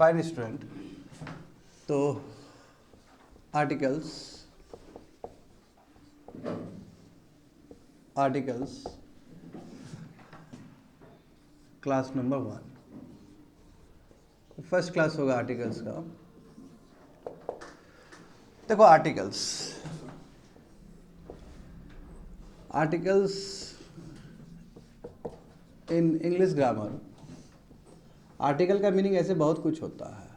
Fine student. तो articles class number 1, first class होगा articles का। देखो articles in English grammar, article का मीनिंग ऐसे बहुत कुछ होता है,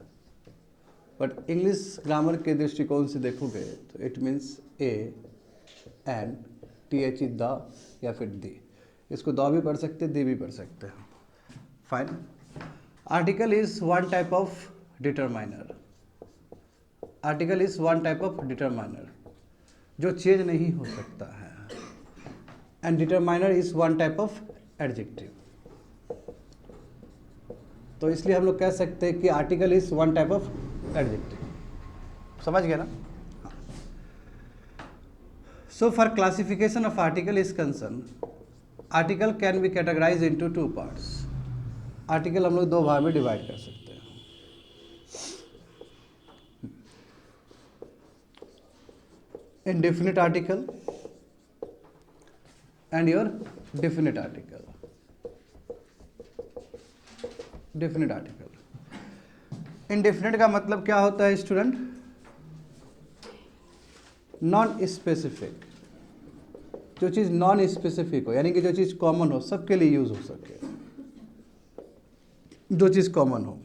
बट इंग्लिश ग्रामर के दृष्टिकोण से देखोगे तो it means A and THE the या फिर दी। इसको द भी पढ़ सकते, दी भी पढ़ सकते हैं। Fine. Article is one type of determiner. Article is one type of determiner जो चेंज नहीं हो सकता है, and determiner is one type of adjective. तो इसलिए हम लोग कह सकते हैं कि article is one type of adjective. समझ गए ना? So for classification of article is concern, article can be categorise into two parts. Article हम लोग दो भाग में डिवाइड कर सकते हैं। indefinite article and your definite article. Definite article. Indefinite का मतलब क्या होता है स्टूडेंट? Non specific. जो चीज़ नॉन स्पेसिफिक हो, यानी कि जो चीज़ कॉमन हो, सबके लिए यूज हो सके, जो चीज़ कॉमन हो।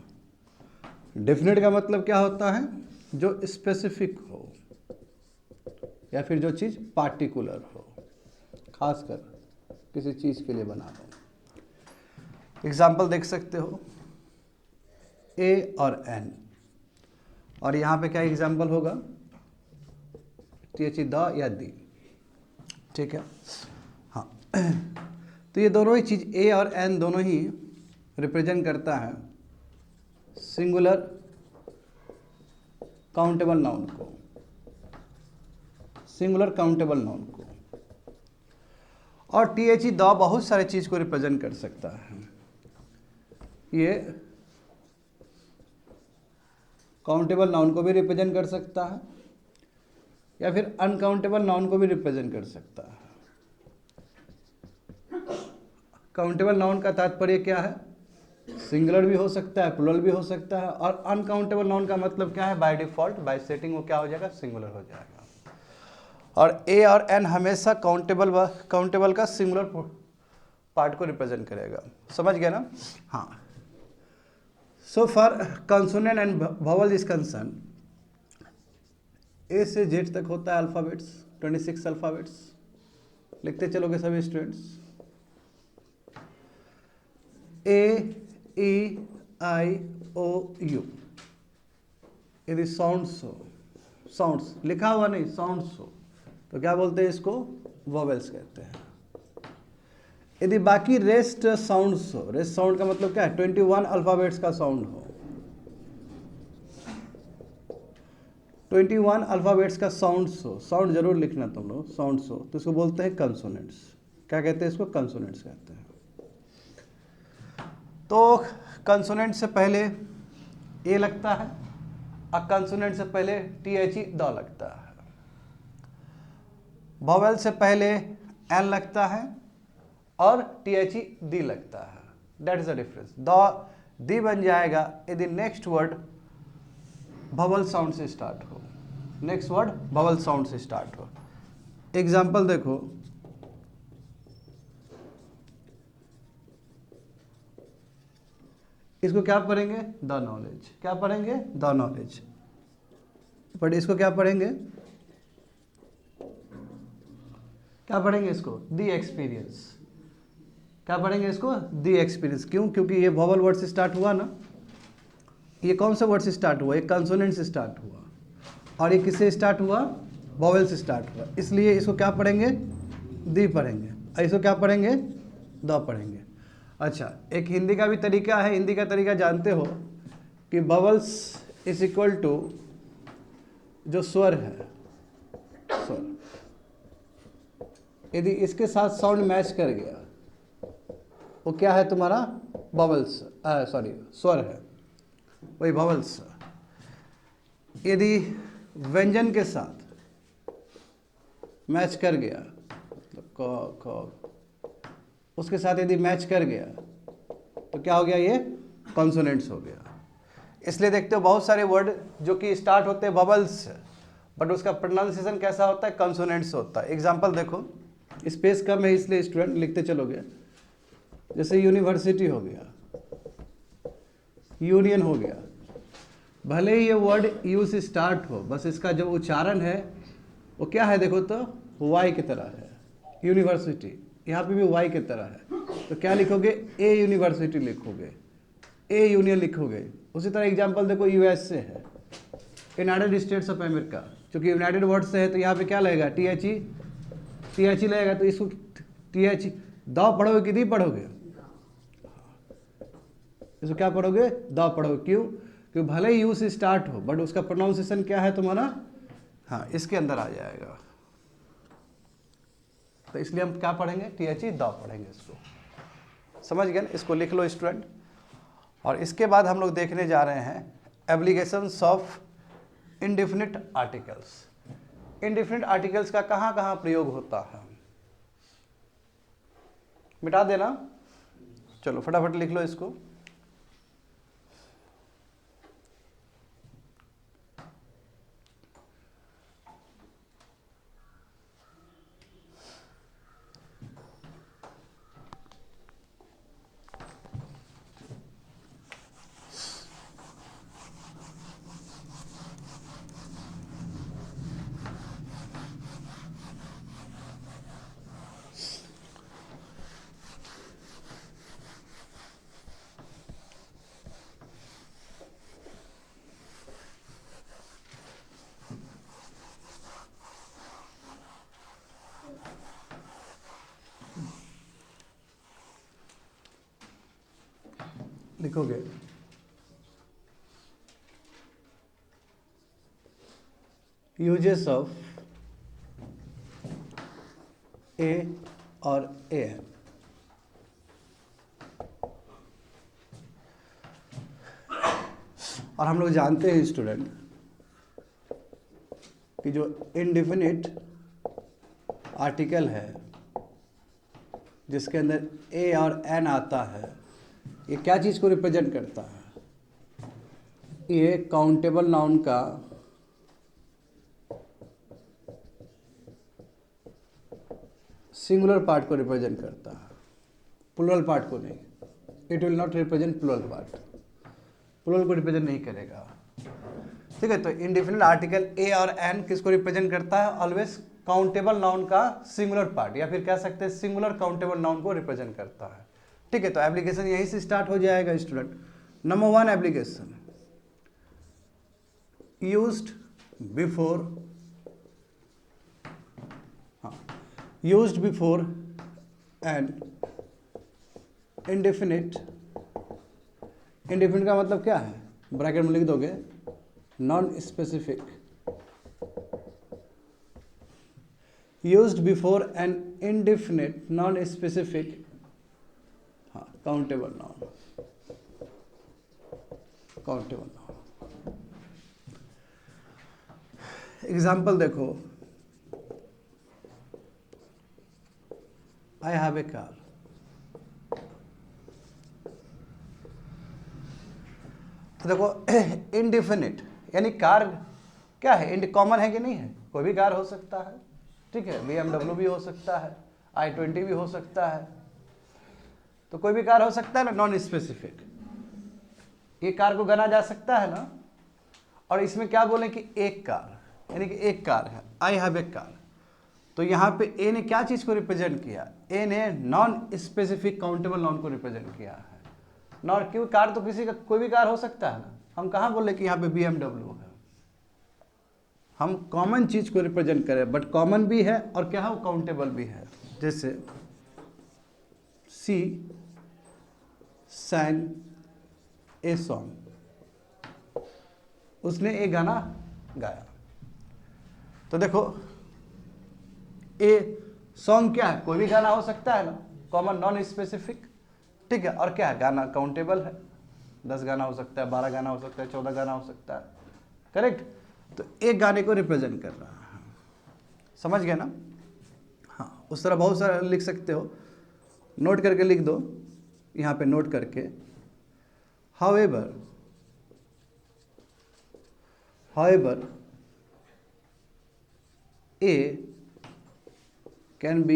डेफिनेट का मतलब क्या होता है? जो स्पेसिफिक हो या फिर जो चीज़ पार्टिकुलर हो, खासकर किसी चीज़ के लिए बना हो। एग्जाम्पल देख सकते हो ए और एन, और यहाँ पे क्या एग्जाम्पल होगा? THE द या दी। ठीक है, हाँ। तो ये दोनों ही चीज़ ए और एन दोनों ही रिप्रेजेंट करता है सिंगुलर काउंटेबल नाउन को, सिंगुलर काउंटेबल नाउन को। और THE द बहुत सारे चीज को रिप्रेजेंट कर सकता है। ये काउंटेबल नाउन को भी रिप्रेजेंट कर सकता है या फिर अनकाउंटेबल नाउन को भी रिप्रेजेंट कर सकता है। काउंटेबल नाउन का तात्पर्य क्या है? सिंगुलर भी हो सकता है, प्लूरल भी हो सकता है। और अनकाउंटेबल नाउन का मतलब क्या है? बाय डिफॉल्ट, बाय सेटिंग वो क्या हो जाएगा? सिंगुलर हो जाएगा। और ए और एन हमेशा काउंटेबल का सिंगुलर पार्ट को रिप्रेजेंट करेगा। समझ गया ना? हाँ। So for consonant and vowel is concern, A से जेड तक होता है अल्फाबेट्स, 26 अल्फाबेट्स। लिखते चलोगे सभी स्टूडेंट्स। A-E-I-O-U, यदि साउंड्स हो, साउंड्स लिखा हुआ नहीं, साउंड्स हो तो क्या बोलते हैं? इसको वोवेल्स कहते हैं। यदि बाकी रेस्ट साउंड्स हो, रेस्ट साउंड का मतलब क्या है? 21 अल्फाबेट्स का साउंड हो, 21 अल्फाबेट्स का साउंड्स हो, साउंड जरूर लिखना तुम लोग, साउंड्स हो तो इसको बोलते हैं कंसोनेंट्स। क्या कहते हैं इसको? कंसोनेंट्स कहते हैं। तो कंसोनेंट से पहले ए लगता है और कंसोनेंट से पहले THE द लगता है। वोवेल से पहले एन लगता है और THE दी लगता है। That is the difference. The दी बन जाएगा यदि नेक्स्ट वर्ड वोवेल साउंड से स्टार्ट हो, नेक्स्ट वर्ड वोवेल साउंड से स्टार्ट हो। एग्जाम्पल देखो, इसको क्या पढ़ेंगे? The knowledge. क्या पढ़ेंगे? The knowledge. बट इसको क्या पढ़ेंगे? क्या पढ़ेंगे इसको? The experience. क्या पढ़ेंगे इसको? The experience. क्यों? क्योंकि ये वोवेल वर्ड से स्टार्ट हुआ ना। ये कौन सा वर्ड से स्टार्ट हुआ? ये कंसोनेंट से स्टार्ट हुआ, और ये किससे स्टार्ट हुआ? वोवेल से स्टार्ट हुआ। इसलिए इसको क्या पढ़ेंगे? दी पढ़ेंगे। और इसको क्या पढ़ेंगे? द पढ़ेंगे। अच्छा, एक हिंदी का भी तरीका है। हिंदी का तरीका जानते हो कि वोवेल्स इज इक्वल टू जो स्वर है, स्वर, यदि इसके साथ साउंड मैच कर गया वो क्या है तुम्हारा? वोवेल्स, सॉरी, स्वर है। वही वॉवल्स। यदि व्यंजन के साथ मैच कर गया, क ख, उसके साथ यदि मैच कर गया तो क्या हो गया, ये कॉन्सोनेंट्स हो गया। इसलिए देखते हो बहुत सारे वर्ड जो कि स्टार्ट होते हैं वॉवल्स से, बट उसका प्रोनाउंसिएशन कैसा होता है, कॉन्सोनेंट्स होता है। एग्जांपल देखो, स्पेस कम है इसलिए स्टूडेंट लिखते चलोगे। जैसे यूनिवर्सिटी हो गया, यूनियन हो गया, भले ही ये वर्ड यू से स्टार्ट हो, बस इसका जो उच्चारण है वो क्या है, देखो तो वाई की तरह है। यूनिवर्सिटी यहाँ पे भी वाई की तरह है, तो क्या लिखोगे, ए यूनिवर्सिटी लिखोगे, ए यूनियन लिखोगे। उसी तरह एग्जांपल देखो, यूएसए है, यूनाइटेड स्टेट्स ऑफ अमेरिका, क्योंकि यूनाइटेड वर्ड से है तो यहाँ पे क्या लगेगा, टी एच ई लगेगा। तो इसको टी एच द पढ़ोगे कि दी पढ़ोगे, इसको क्या पढ़ोगे, द पढ़ोगे। क्यों, क्योंकि भले ही यू से स्टार्ट हो बट उसका प्रोनाउंसिएशन क्या है तुम्हारा, हाँ इसके अंदर आ जाएगा। तो इसलिए हम क्या पढ़ेंगे, टी एच ई द पढ़ेंगे। इसको समझ गए ना, इसको लिख लो स्टूडेंट। और इसके बाद हम लोग देखने जा रहे हैं applications of indefinite articles. Indefinite articles का कहाँ कहाँ प्रयोग होता है, मिटा देना, चलो फटाफट लिख लो इसको। लिखोगे यूजेस ऑफ ए और ए है। और हम लोग जानते हैं स्टूडेंट कि जो इंडेफिनिट आर्टिकल है जिसके अंदर ए और एन आता है, ये क्या चीज़ को रिप्रेजेंट करता है, ये काउंटेबल नाउन का सिंगुलर पार्ट को रिप्रेजेंट करता है, प्लूरल पार्ट को नहीं। It will not represent plural part, plural को रिप्रेजेंट नहीं करेगा। ठीक है, तो इंडेफिनिट आर्टिकल ए और एन किसको रिप्रेजेंट करता है, ऑलवेज काउंटेबल नाउन का सिंगुलर पार्ट, या फिर कह सकते हैं सिंगुलर काउंटेबल नाउन को रिप्रेजेंट करता है। ठीक है, तो एप्लीकेशन यहीं से स्टार्ट हो जाएगा student. Number 1 application, used before, used before and indefinite. Indefinite का मतलब क्या है, ब्रैकेट में लिख दोगे, non specific, used before N indefinite non specific countable noun, countable noun. Example देखो, आई हैव ए कार। तो देखो इंडेफिनिट यानी कार क्या है, कॉमन है कि नहीं है, कोई भी कार हो सकता है। ठीक है, BMW भी हो सकता है, I-20 भी हो सकता है, तो कोई भी कार हो सकता है ना, नॉन स्पेसिफिक। ये कार को गना जा सकता है ना। और इसमें क्या बोले कि एक कार, यानी कि एक कार है, आई हैव ए कार। तो यहाँ पे ए ने क्या चीज को रिप्रेजेंट किया, ए ने नॉन स्पेसिफिक काउंटेबल नाउन को रिप्रेजेंट किया है। नॉन, क्यों, कार तो किसी का कोई भी कार हो सकता है ना। हम कहाँ बोले कि यहाँ पे BMW है, हम कॉमन चीज को रिप्रेजेंट करें, बट कॉमन भी है और क्या है, वो काउंटेबल भी है। जैसे सी sang ए सॉन्ग, उसने एक गाना गाया। तो देखो ए सॉन्ग क्या है, कोई भी गाना हो सकता है ना, कॉमन नॉन स्पेसिफिक। ठीक है, और क्या है, गाना काउंटेबल है। 10 गाना हो सकता है, 12 गाना हो सकता है, 14 गाना हो सकता है, करेक्ट। तो एक गाने को रिप्रेजेंट कर रहा है, समझ गए ना। हाँ, उस तरह बहुत सारा लिख सकते हो, नोट करके लिख दो, यहाँ पे नोट करके। However A can be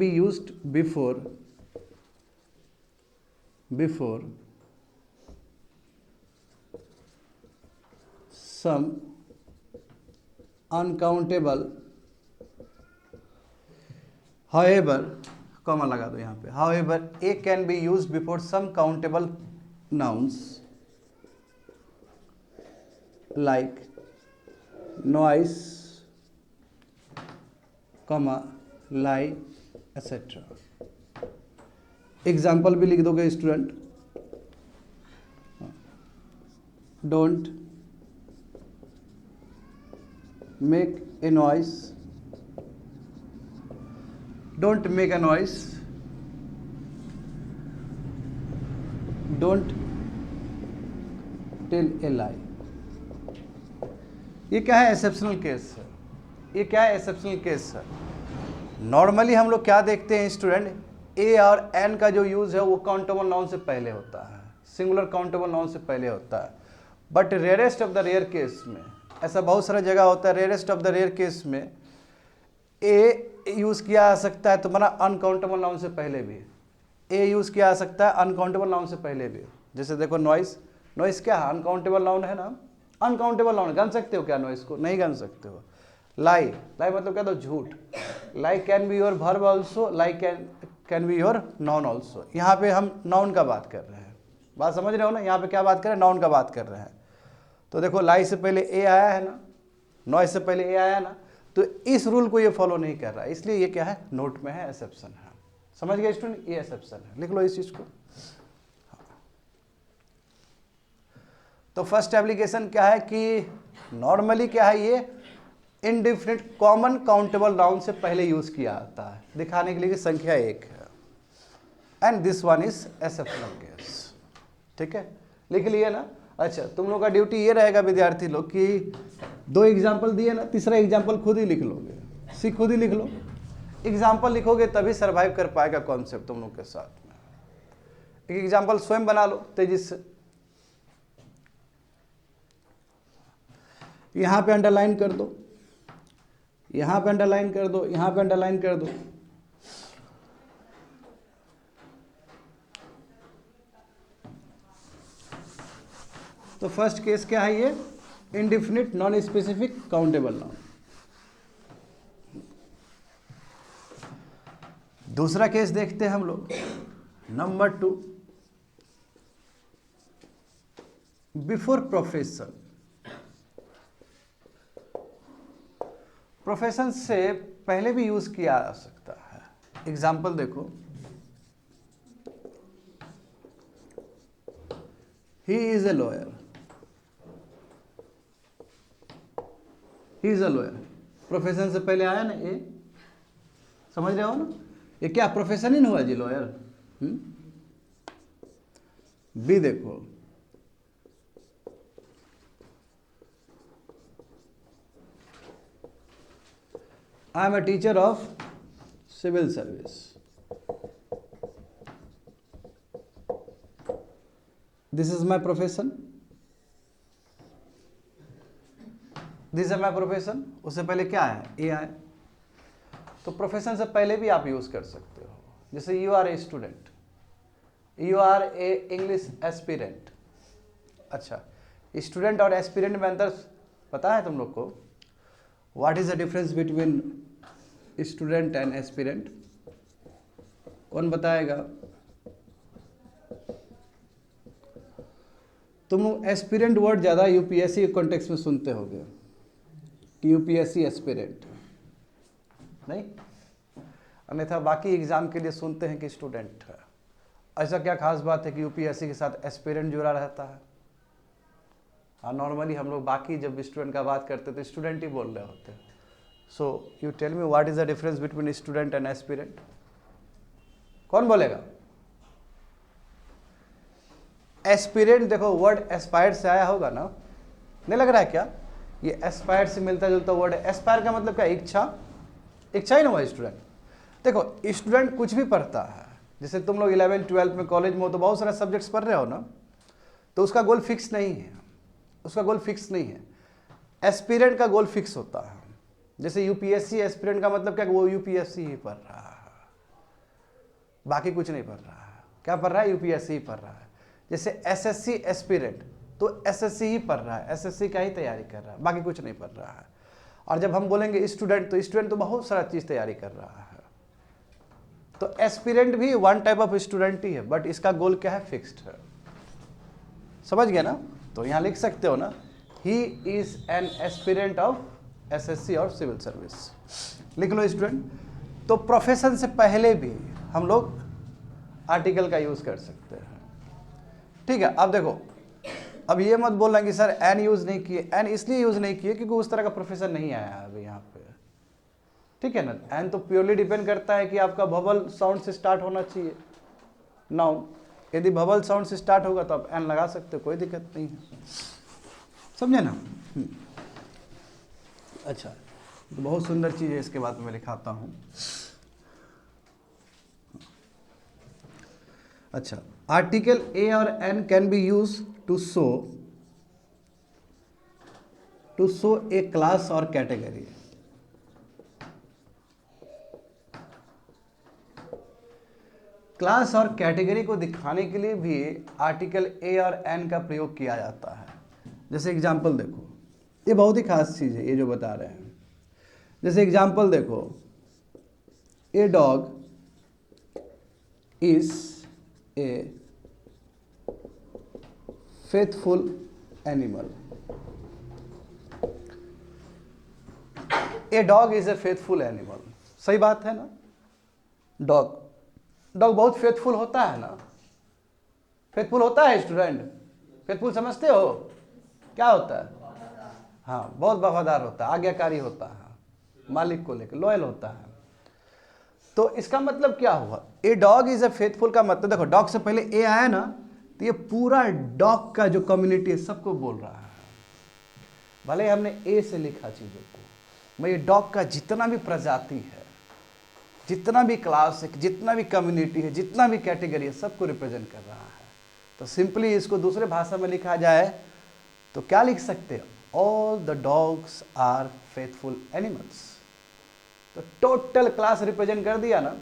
used before some uncountable, however, comma लगा दो यहाँ पे, however A can be used before some countable nouns like noise, comma, lie, etc. Example भी लिख दोगे student. Don't make a noise, don't make a noise, don't tell a lie. ये क्या है? एक्सेप्शनल केस है। ये क्या है? एक्सेप्शनल केस है। नॉर्मली हम लोग क्या देखते हैं स्टूडेंट, ए और एन का जो यूज है वो काउंटेबल नाउन से पहले होता है, सिंगुलर काउंटेबल नाउन से पहले होता है। But rarest of the rare case में, ऐसा बहुत सारा जगह होता है, rarest of the rare case में ए यूज किया जा सकता है तुम्हारा अनकाउंटेबल नाउन से पहले भी, ए यूज किया जा सकता है अनकाउंटेबल नाउन से पहले भी। जैसे देखो नॉइस, नॉइस क्या है? अनकाउंटेबल नाउन है ना, अनकाउंटेबल नाउन। गन सकते हो क्या नॉइस को? नहीं गन सकते हो। लाई, लाई मतलब क्या? तो झूठ। Lie can be your verb also, lie can be your noun also. यहाँ पे हम नाउन का बात कर रहे हैं, बात समझ रहे हो ना। यहाँ पे क्या बात कर रहे हैं? नाउन का बात कर रहे हैं। तो देखो लाई से पहले ए आया है ना, नॉइस से पहले ए आया ना, तो इस रूल को ये फॉलो नहीं कर रहा है, इसलिए ये क्या है? नोट में है, एक्सेप्शन है। समझ गए स्टूडेंट? ये एक्सेप्शन है, लिख लो इस चीज को। तो फर्स्ट एप्लीकेशन क्या है कि नॉर्मली क्या है, ये इनडिफिनिट कॉमन काउंटेबल नाउन से पहले यूज किया जाता है, दिखाने के लिए कि संख्या एक है। And this one is exceptional case. ठीक है, लिख लिए ना। अच्छा, तुम लोग का ड्यूटी ये रहेगा विद्यार्थी लोग कि 2 एग्जाम्पल दिए ना, तीसरा एग्जाम्पल खुद ही लिख लोगे, खुद ही लिख लो। एग्जाम्पल लिखोगे तभी सर्वाइव कर पाएगा कॉन्सेप्ट तुम लोग के साथ में। एक एग्जाम्पल स्वयं बना लो तेजी से। यहाँ पे अंडरलाइन कर दो, यहाँ पे अंडरलाइन कर दो, यहाँ पे अंडरलाइन कर दो। तो फर्स्ट केस क्या है? ये indefinite non specific countable noun. दूसरा केस देखते हैं हम लोग, नंबर 2, बिफोर प्रोफेशन। प्रोफेशन से पहले भी यूज किया जा सकता है। एग्जाम्पल देखो, he is a lawyer, he is a lawyer. Profession से पहले आया ना ए, समझ रहे हो ना। ये क्या प्रोफेशन ही नहीं हुआ जी, लॉयर। बी देखो, I am a teacher of civil service, this is my profession, this is my profession. उससे पहले क्या है? ए आए। तो प्रोफेशन से पहले भी आप यूज कर सकते हो। जैसे you are a student, you are a English aspirant. अच्छा, स्टूडेंट और एस्पिरेंट में अंतर पता है तुम लोग को? What is the difference between student and aspirant? कौन बताएगा? तुम लोग एस्पिरेंट वर्ड ज़्यादा यूपीएससी के कॉन्टेक्स्ट में सुनते होगे कि यूपीएससी एस्पिरेंट, नहीं? अन्यथा बाकी एग्जाम के लिए सुनते हैं कि स्टूडेंट है। ऐसा क्या खास बात है कि यूपीएससी के साथ एस्पिरेंट जुड़ा रहता है? हाँ, नॉर्मली हम लोग बाकी जब स्टूडेंट का बात करते तो स्टूडेंट ही बोल रहे होते हैं। So you tell me what is the difference between student and aspirant? कौन बोलेगा? एस्पिरेंट, देखो वर्ड एस्पायर से आया होगा ना, नहीं लग रहा है क्या? ये एस्पायर से मिलता जुलता वर्ड है। एस्पायर का मतलब क्या? इच्छा, इच्छा ही ना हुआ स्टूडेंट। देखो स्टूडेंट कुछ भी पढ़ता है, जैसे तुम लोग 11 12 में कॉलेज में हो तो बहुत सारे सब्जेक्ट्स पढ़ रहे हो ना, तो उसका गोल फिक्स नहीं है, उसका गोल फिक्स नहीं है। एस्पिरेंट का गोल फिक्स होता है। जैसे यूपीएससी एस्पिरेंट का मतलब क्या? वो यूपीएससी ही पढ़ रहा है, बाकी कुछ नहीं पढ़ रहा है। क्या पढ़ रहा है? यूपीएससी ही पढ़ रहा है। जैसे एसएससी एस्पिरेंट तो एसएससी ही पढ़ रहा है, एसएससी का ही तैयारी कर रहा है, बाकी कुछ नहीं पढ़ रहा है। और जब हम बोलेंगे स्टूडेंट तो स्टूडेंट तो बहुत सारा चीज़ तैयारी कर रहा है। तो एस्पिरेंट भी वन टाइप ऑफ स्टूडेंट ही है, बट इसका गोल क्या है? फिक्स्ड है। समझ गया ना? तो यहाँ लिख सकते हो ना, ही is an aspirant of SSC और सिविल सर्विस, लिख लो स्टूडेंट। तो प्रोफेशन से पहले भी हम लोग आर्टिकल का यूज कर सकते हैं। ठीक है, अब देखो, अब ये मत बोलना कि सर एन यूज नहीं किए। एन इसलिए यूज नहीं किए क्योंकि उस तरह का प्रोफेशन नहीं आया है अभी यहाँ पे। ठीक है ना? एन तो प्योरली डिपेंड करता है कि आपका बबल साउंड से स्टार्ट होना चाहिए नाउन। यदि बबल साउंड से स्टार्ट होगा तो आप एन लगा सकते हो, कोई दिक्कत नहीं है। समझे ना? अच्छा, तो बहुत सुंदर चीज़ है, इसके बाद मैं लिखाता हूँ। अच्छा, आर्टिकल ए और an can be use to show a class और कैटेगरी। क्लास और कैटेगरी को दिखाने के लिए भी आर्टिकल ए और एन का प्रयोग किया जाता है। जैसे एग्जाम्पल देखो, ये बहुत ही खास चीज़ है ये जो बता रहे हैं। जैसे एग्जाम्पल देखो, ए dog is a faithful animal. A dog is a faithful animal, सही बात है ना? डॉग बहुत फेथफुल होता है ना? फेथफुल होता है स्टूडेंट? फेथफुल समझते हो क्या होता है? हाँ, बहुत वफादार होता है, आज्ञाकारी होता है, मालिक को लेकर लॉयल होता है। तो इसका मतलब क्या हुआ? ए डॉग इज ए फेथफुल का मतलब, देखो डॉग से पहले ए आया ना, तो ये पूरा डॉग का जो कम्युनिटी है सबको बोल रहा है। भले हमने ए से लिखा चीज़ों को, मैं ये डॉग का जितना भी प्रजाति है, जितना भी क्लास है, जितना भी कम्युनिटी है, जितना भी कैटेगरी है, सबको रिप्रेजेंट कर रहा है। तो सिंपली इसको दूसरे भाषा में लिखा जाए तो क्या लिख सकते हैं? All the dogs are faithful animals. तो टोटल क्लास रिप्रेजेंट कर दिया ना,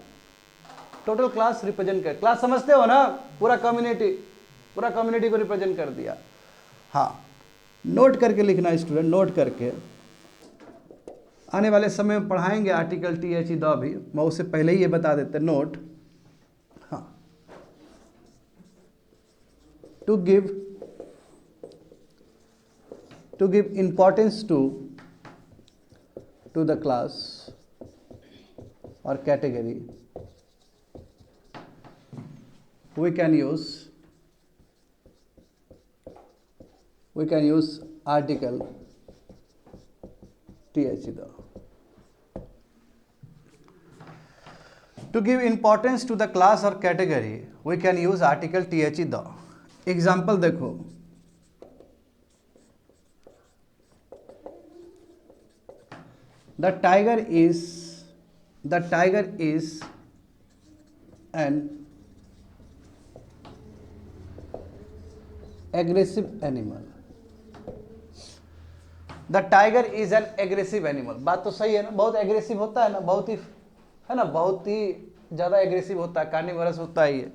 टोटल क्लास रिप्रेजेंट कर, क्लास समझते हो ना? पूरा कम्युनिटी को रिप्रेजेंट कर दिया। हाँ, नोट करके लिखना स्टूडेंट, नोट करके। आने वाले समय में पढ़ाएंगे article T H E the भी, मैं उससे पहले ही ये बता देते, नोट। हाँ, to give importance to the class or category, we can use article th the. To give importance to the class or category, we can use article th the. Example देखो, the tiger is an aggressive animal. The tiger is an aggressive animal. बात तो सही है ना? बहुत aggressive होता है ना, बहुत ही, है ना, बहुत ही ज़्यादा एग्रेसिव होता है, कार्निवरस होता है ये।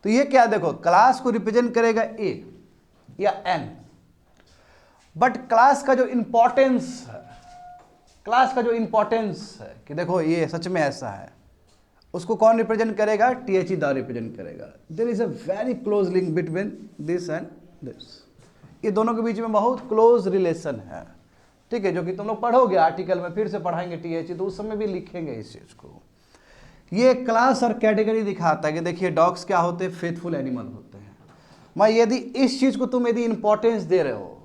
तो ये क्या, देखो क्लास को रिप्रेजेंट करेगा ए या एन, बट क्लास का जो इंपॉर्टेंस है, कि देखो ये सच में ऐसा है, उसको कौन रिप्रेजेंट करेगा? टी द रिप्रेजेंट करेगा। There is a very close link between this and this. ये दोनों के बीच में बहुत क्लोज रिलेशन है, ठीक है, जो कि तुम लोग पढ़ोगे आर्टिकल में, फिर से पढ़ाएंगे टी तो उस समय भी लिखेंगे इस चीज को। ये क्लास और कैटेगरी दिखाता है कि देखिए डॉग्स क्या होते हैं? फेथफुल एनिमल होते हैं। मैं यदि इस चीज को तुम यदि इंपॉर्टेंस दे रहे हो,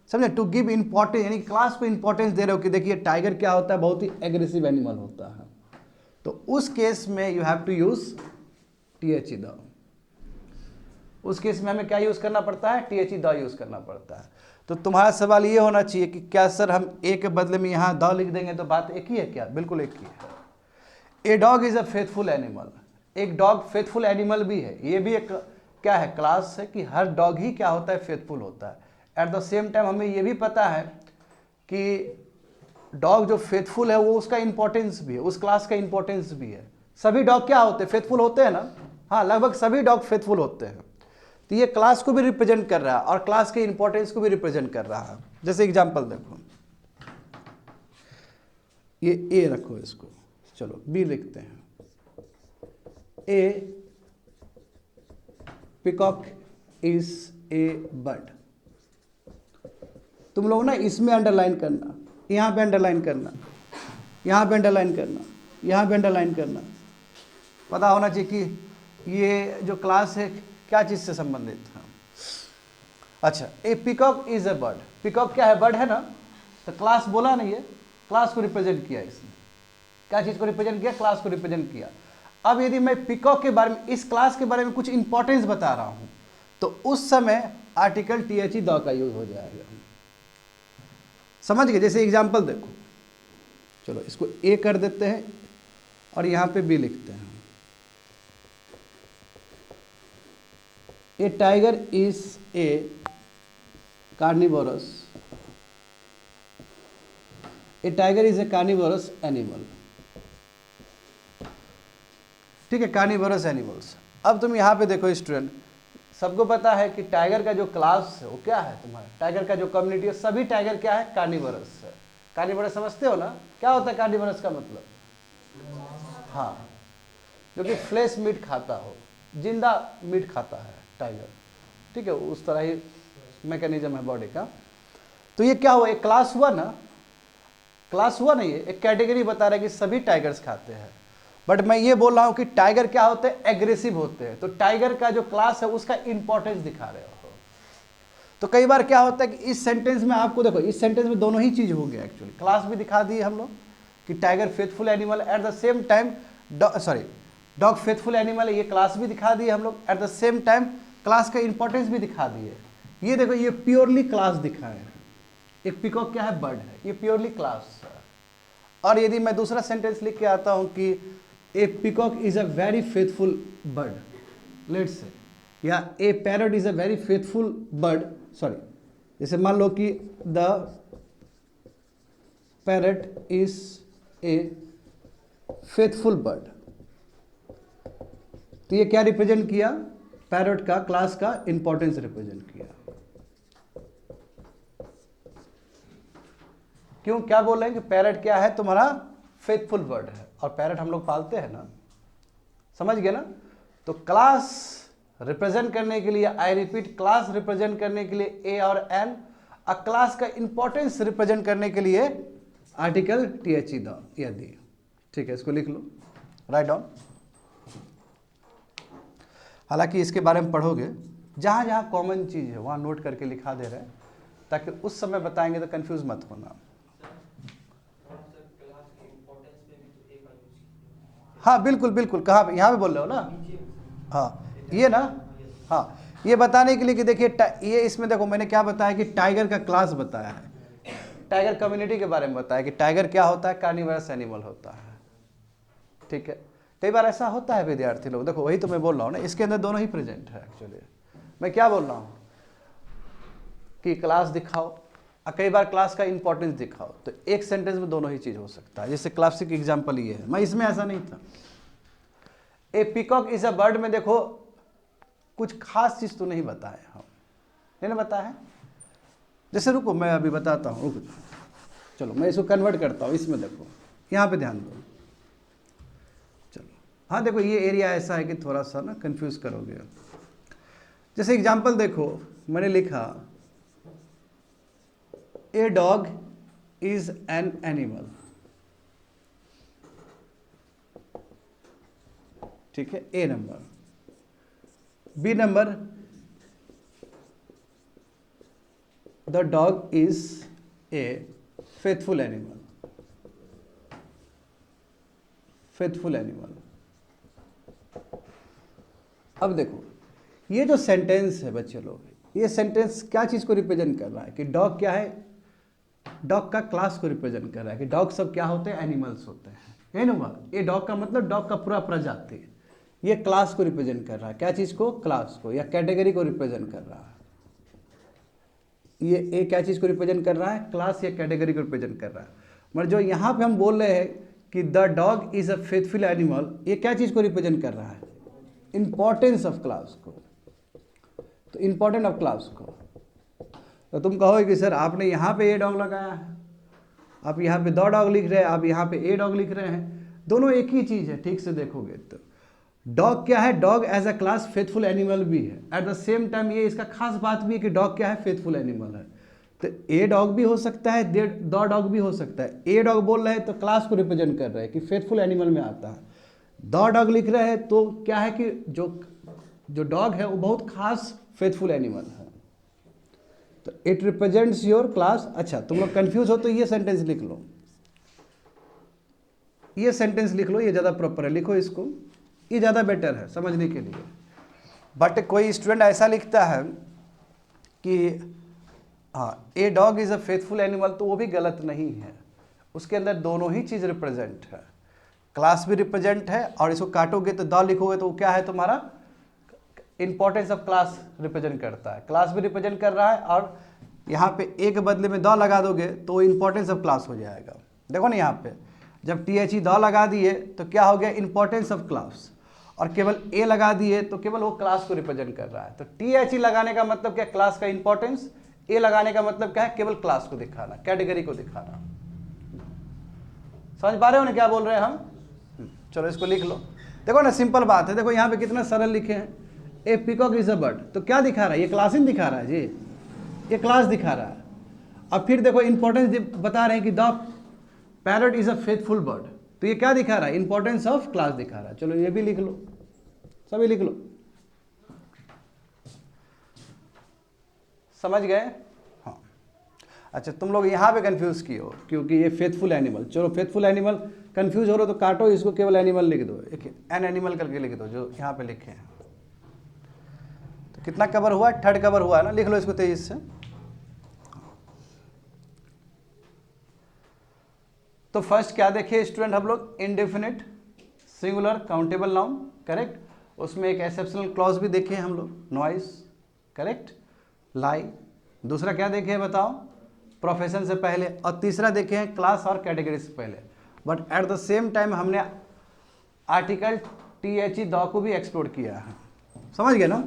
समझे, टू गिव इंपॉर्टेंस, यानी क्लास को इंपॉर्टेंस दे रहे हो कि देखिए टाइगर क्या होता है? बहुत ही एग्रेसिव एनिमल होता है। तो उस केस में you have to use T the. उस केस में हमें क्या यूज़ करना पड़ता है, T H E the use करना पड़ता है। तो तुम्हारा सवाल ये होना चाहिए कि क्या सर हम ए के बदले में यहाँ द लिख देंगे तो बात एक ही है क्या? बिल्कुल एक ही है। A dog is a faithful animal, एक डॉग फेथफुल एनिमल भी है, ये भी एक क्या है, क्लास है कि हर डॉग ही क्या होता है, फेथफुल होता है। एट द सेम टाइम हमें ये भी पता है कि डॉग जो फेथफुल है वो उसका इंपॉर्टेंस भी है, उस क्लास का इंपॉर्टेंस भी है। सभी डॉग क्या होते हैं, फेथफुल होते हैं ना? हाँ, लगभग सभी डॉग फेथफुल होते हैं। तो ये क्लास को भी रिप्रेजेंट कर रहा है और क्लास के इंपॉर्टेंस को भी रिप्रेजेंट कर रहा है। जैसे एग्जांपल देखो, ये ए रखो, इसको चलो बी लिखते हैं। ए पिकॉक इज ए बर्ड। तुम लोग ना इसमें अंडरलाइन करना, यहाँ पे अंडरलाइन करना, यहाँ पे अंडरलाइन करना, यहाँ पे अंडरलाइन करना। पता होना चाहिए कि ये जो क्लास है क्या चीज़ से संबंधित है। अच्छा, a peacock is a bird, peacock क्या है, बर्ड है ना? तो क्लास बोला नहीं है, क्लास को रिप्रेजेंट किया इसने। क्या चीज़ को रिप्रेजेंट किया? क्लास को रिप्रेजेंट किया। अब यदि मैं पिकॉक के बारे में, इस क्लास के बारे में कुछ इंपॉर्टेंस बता रहा हूं तो उस समय article T H E the का यूज हो जाएगा। समझ गए? जैसे एग्जांपल देखो, चलो इसको ए कर देते हैं और यहां पे बी लिखते हैं। A tiger is a carnivorous, a tiger is a carnivorous animal. ठीक है, कार्निवोरस एनिमल्स। अब तुम यहाँ पे देखो स्टूडेंट, सबको पता है कि टाइगर का जो क्लास है वो क्या है तुम्हारा, टाइगर का जो कम्युनिटी है, सभी टाइगर क्या है, कार्निवोरस है। कार्निवोरस समझते हो ना? क्या होता है कार्निवोरस का मतलब? हाँ, जो कि फ्लेश मीट खाता हो, जिंदा मीट खाता है टाइगर। ठीक है, उस तरह ही मैकेनिज्म है बॉडी का। तो ये क्या हुआ, एक क्लास हुआ ना? क्लास हुआ नहीं है, एक कैटेगरी बता रहा है कि सभी टाइगर्स खाते हैं। बट मैं ये बोल रहा हूं कि टाइगर क्या होते हैं, एग्रेसिव होते हैं। तो टाइगर का जो क्लास है उसका इंपॉर्टेंस दिखा रहे हो। तो कई बार क्या होता है कि इस सेंटेंस में आपको देखो, इस सेंटेंस में दोनों ही चीज हो गया एक्चुअली। क्लास भी दिखा दी हम लोग कि tiger faithful animal, at the same time dog faithful animal है, ये क्लास भी दिखा दी हम लोग। At the same time class का इंपॉर्टेंस भी दिखा दिए। ये देखो, ये प्योरली क्लास दिखाए हैं। एक पिकॉक क्या है, बर्ड है, ये प्योरली क्लास है। और यदि मैं दूसरा सेंटेंस लिख के आता हूं कि a peacock is a very faithful bird, let's say, या a parrot is a very faithful bird, sorry, जैसे मान लो कि the parrot is a faithful bird. तो ये क्या रिप्रेजेंट किया, पैरट का क्लास का इंपॉर्टेंस रिप्रेजेंट किया। क्यों, क्या बोल रहे हैं कि पैरट क्या है तुम्हारा, फेथफुल बर्ड है, और पैरट हम लोग पालते हैं ना। समझ गए ना? तो क्लास रिप्रेजेंट करने के लिए, आई रिपीट, क्लास रिप्रेजेंट करने के लिए ए और एन, और क्लास का इंपॉर्टेंस रिप्रेजेंट करने के लिए article T H E the या दी। ठीक है, इसको लिख लो, राइट डाउन। हालांकि इसके बारे में पढ़ोगे, जहां जहां कॉमन चीज है वहां नोट करके लिखा दे रहे हैं, ताकि उस समय बताएंगे तो कंफ्यूज मत होना। हाँ बिल्कुल बिल्कुल, कहाँ पे, यहाँ पे बोल रहे हो ना? हाँ ये ना, हाँ ये बताने के लिए कि देखिए ये इसमें देखो मैंने क्या बताया कि टाइगर का क्लास बताया है, टाइगर कम्युनिटी के बारे में बताया कि टाइगर क्या होता है, कार्निवरस एनिमल होता है। ठीक है, कई बार ऐसा होता है विद्यार्थी लोग, देखो वही तो मैं बोल रहा हूँ ना, इसके अंदर दोनों ही प्रेजेंट है एक्चुअली। मैं क्या बोल रहा हूँ कि क्लास दिखाओ और कई बार क्लास का इंपॉर्टेंस दिखाओ, तो एक सेंटेंस में दोनों ही चीज हो सकता है। जैसे क्लासिक एग्जांपल ये है, मैं इसमें ऐसा नहीं था। ए पिकॉक इज अ बर्ड में देखो कुछ खास चीज तो नहीं बताए हम, नहीं बताया है। जैसे रुको मैं अभी बताता हूँ, रुको, चलो मैं इसको कन्वर्ट करता हूँ। इसमें देखो, यहाँ पे ध्यान दो, चलो हाँ देखो ये एरिया ऐसा है कि थोड़ा सा ना कंफ्यूज करोगे। जैसे एग्जांपल देखो, मैंने लिखा a dog is an animal. ठीक है, A number. B number, the dog is a faithful animal, faithful animal. अब देखो ये जो सेंटेंस है बच्चे लोग, ये सेंटेंस क्या चीज़ को रिप्रेजेंट कर रहा है कि डॉग क्या है, डॉग का क्लास को रिप्रेजेंट कर रहा है कि डॉग सब क्या होते हैं, एनिमल्स होते हैं, है ना हुआ। ये डॉग का मतलब डॉग का पूरा प्रजाति, ये क्लास को रिप्रेजेंट कर रहा है, क्या चीज़ को, क्लास को या कैटेगरी को रिप्रेजेंट कर रहा है। ये क्या चीज़ को रिप्रेजेंट कर रहा है, क्लास या कैटेगरी को रिप्रेजेंट कर रहा है। मगर जो यहाँ पे हम बोल रहे हैं कि the dog is a faithful animal, ये क्या चीज़ को रिप्रेजेंट कर रहा है, इंपॉर्टेंस ऑफ क्लास को। तो इंपॉर्टेंट ऑफ क्लास को, तो तुम कहोगे कि सर आपने यहाँ पे ए डॉग लगाया है, आप यहाँ पे द डॉग लिख रहे हैं, आप यहाँ पे ए डॉग लिख रहे हैं, दोनों एक ही चीज़ है। ठीक से देखोगे तो डॉग क्या है, dog as a class faithful animal भी है, एट द सेम टाइम ये इसका खास बात भी है कि डॉग क्या है, फेथफुल एनिमल है। तो ए डॉग भी हो सकता है, द डॉग भी हो सकता है। ए डॉग बोल रहे हैं तो क्लास को रिप्रेजेंट कर रहे हैं कि फेथफुल एनिमल में आता है। द डॉग लिख रहे हैं तो क्या है कि जो डॉग है वो बहुत खास फेथफुल एनिमल है। तो इट रिप्रेजेंट्स योर क्लास। अच्छा, तुम लोग कंफ्यूज हो तो ये सेंटेंस लिख लो, ये सेंटेंस लिख लो, ये ज़्यादा प्रॉपर है, लिखो इसको, ये ज़्यादा बेटर है समझने के लिए। बट कोई स्टूडेंट ऐसा लिखता है कि हाँ a dog is a faithful animal, तो वो भी गलत नहीं है। उसके अंदर दोनों ही चीज़ रिप्रेजेंट है, क्लास भी रिप्रेजेंट है, और इसको काटोगे तो द लिखोगे तो वो क्या है तुम्हारा, इंपॉर्टेंस ऑफ क्लास रिप्रेजेंट करता है, क्लास भी रिप्रेजेंट कर रहा है, और यहाँ पे ए के बदले में द लगा दोगे तो वो इंपॉर्टेंस ऑफ क्लास हो जाएगा। देखो ना यहाँ पे जब THE द लगा दिए तो क्या हो गया, इंपॉर्टेंस ऑफ क्लास, और केवल ए लगा दिए तो केवल वो क्लास को रिप्रेजेंट कर रहा है। तो THE लगाने का मतलब क्या, क्लास का इंपॉर्टेंस, ए लगाने का मतलब क्या है, केवल क्लास को दिखाना, कैटेगरी को दिखाना। समझ पा रहे हो ना क्या बोल रहे हैं हम? चलो इसको लिख लो। देखो ना सिंपल बात है, देखो यहाँ पे कितना सरल लिखे हैं, ए पीकॉक इज अ बर्ड, तो क्या दिखा रहा है, ये क्लासिंग दिखा रहा है जी, ये क्लास दिखा रहा है। अब फिर देखो इंपॉर्टेंस बता रहे हैं कि the parrot is a faithful bird, तो ये क्या दिखा रहा है, इंपॉर्टेंस ऑफ क्लास दिखा रहा है। चलो ये भी लिख लो, सभी लिख लो, समझ गए? हाँ। अच्छा तुम लोग यहाँ पे कंफ्यूज किए हो क्योंकि ये फेथफुल एनिमल, चलो फेथफुल एनिमल कंफ्यूज हो रहे हो तो काटो इसको, केवल एनिमल लिख दो, एन एनिमल करके लिख दो जो यहाँ पे लिखे हैं। तो कितना कवर हुआ, थर्ड कवर हुआ है ना, लिख लो इसको तेजी से। तो फर्स्ट क्या देखे स्टूडेंट हम लोग, indefinite singular countable noun, correct. उसमें एक एक्सेप्शनल क्लॉज भी देखे हम लोग, नॉइस, करेक्ट, लाई। दूसरा क्या देखे हैं बताओ, प्रोफेशन से पहले, और तीसरा देखे हैं क्लास और कैटेगरी से पहले। But at the same time हमने आर्टिकल THE द को भी एक्सप्लोर किया है, समझ गए ना?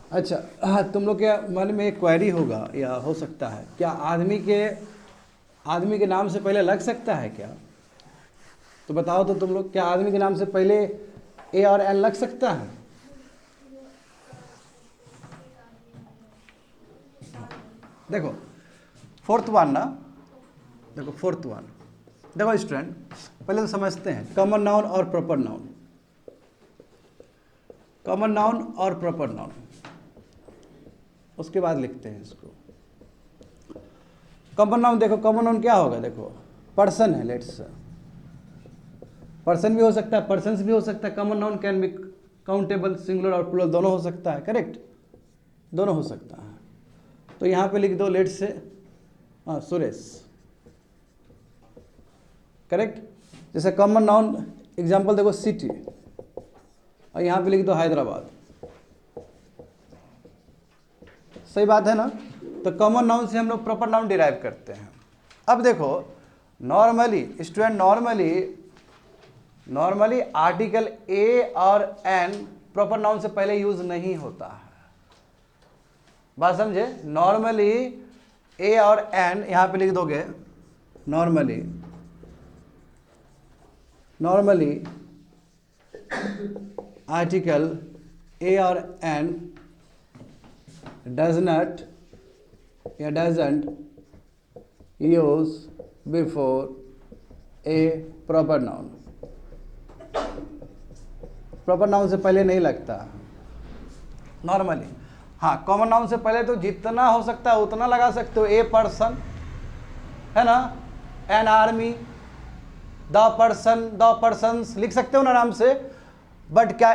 अच्छा हाँ, तुम लोग के मन में एक क्वेरी होगा या हो सकता है, क्या आदमी के नाम से पहले लग सकता है क्या? तो बताओ तो तुम लोग, क्या आदमी के नाम से पहले ए और एन लग सकता है? देखो फोर्थ वन ना, देखो फोर्थ वन, देखो स्टूडेंट पहले तो समझते हैं कॉमन नाउन और प्रॉपर नाउन, कॉमन नाउन और प्रॉपर नाउन, उसके बाद लिखते हैं इसको। कॉमन नाउन देखो, कॉमन नाउन क्या होगा, देखो पर्सन है, लेट्स पर्सन भी हो सकता है, पर्सन्स भी हो सकता है। Common noun can be countable, singular और प्लूरल दोनों हो सकता है, करेक्ट, दोनों हो सकता है। तो यहाँ पे लिख दो लेट्स से सुरेश, करेक्ट। जैसे कॉमन नाउन एग्जांपल देखो सिटी, और यहाँ पे लिख दो हैदराबाद, सही बात है ना? तो कॉमन नाउन से हम लोग प्रॉपर नाउन डिराइव करते हैं। अब देखो normally student, normally article a और एन प्रॉपर नाउन से पहले यूज नहीं होता है, बात समझे? नॉर्मली ए और एन यहाँ पे लिख दोगे, नॉर्मली आर्टिकल ए और एन does not या doesn't use before a proper noun, proper noun से पहले नहीं लगता नॉर्मली। हाँ कॉमन नाउन से पहले तो जितना हो सकता है उतना लगा सकते हो, ए पर्सन है ना, an army, the person, the persons लिख सकते हो ना आराम से। बट क्या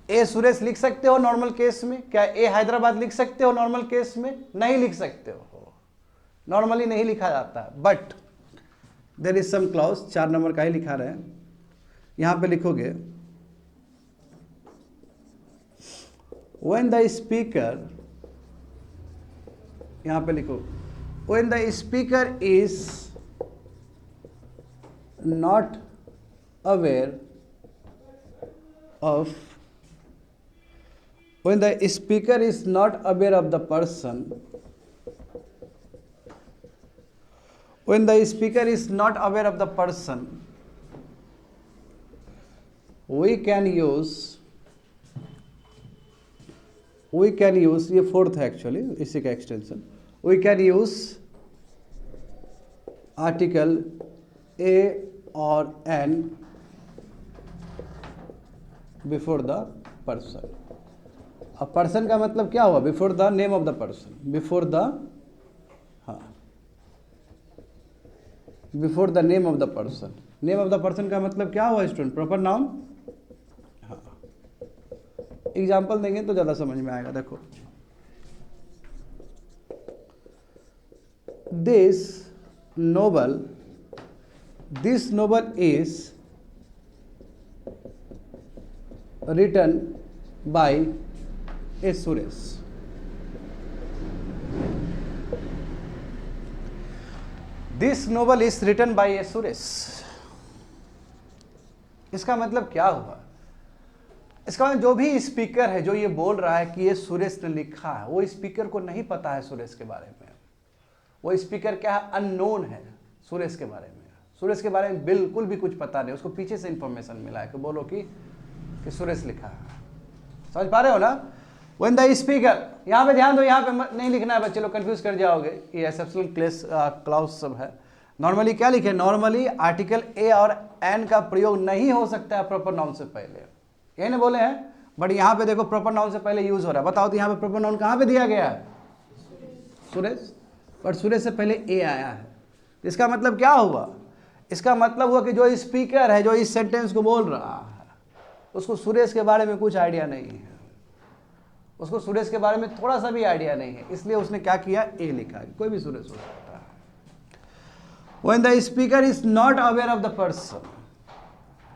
ए सुरेश लिख सकते हो नॉर्मल केस में? क्या ए हैदराबाद लिख सकते हो नॉर्मल केस में? नहीं लिख सकते हो, नॉर्मली नहीं लिखा जाता है। But there is some clause, 4 नंबर का ही लिखा रहे हैं, यहां पे लिखोगे व्हेन द स्पीकर, यहां पे लिखो when the speaker is not aware of, when the speaker is not aware of the person, when the speaker is not aware of the person, we can use, ये fourth है actually, इसी का extension, we can use article ए और an before the person. अब person का मतलब क्या हुआ? Before the name of the person, before the, हाँ, before the name of the person. Name of the person का मतलब क्या हुआ स्टूडेंट? Proper noun. हाँ, एग्जाम्पल देंगे तो ज्यादा समझ में आएगा। देखो, this novel is written by a Suresh. This novel is written by a Suresh. इसका मतलब क्या हुआ? इसका मतलब जो भी स्पीकर है जो ये बोल रहा है कि ये सुरेश ने लिखा है, वो स्पीकर को नहीं पता है सुरेश के बारे में। वो स्पीकर क्या है? अननोन है सुरेश के बारे में। सुरेश के बारे में बिल्कुल भी कुछ पता नहीं, उसको पीछे से इंफॉर्मेशन मिला है कि बोलो कि सुरेश लिखा है। समझ पा रहे हो ना? व्हेन द स्पीकर, यहाँ पे ध्यान दो, यहाँ पे नहीं लिखना है बच्चे लोग, कंफ्यूज कर जाओगे, ये एक्सेप्शनल क्लॉज सब है। नॉर्मली क्या लिखे? नॉर्मली आर्टिकल ए और एन का प्रयोग नहीं हो सकता है प्रॉपर नाउन से पहले, यही ना बोले हैं। बट यहाँ पे देखो प्रॉपर नाउन से पहले यूज हो रहा है। बताओ तो यहाँ पे प्रॉपर नाउन कहाँ पे दिया गया है? सुरेश। बट सुरेश से पहले ए आया है, इसका मतलब क्या हुआ? इसका मतलब हुआ कि जो स्पीकर है जो इस सेंटेंस को बोल रहा है उसको सुरेश के बारे में कुछ आइडिया नहीं है, उसको सुरेश के बारे में थोड़ा सा भी आइडिया नहीं है, इसलिए उसने क्या किया? ए लिखा। कोई भी सुरेश हो सकता है। When the speaker is not aware of the person,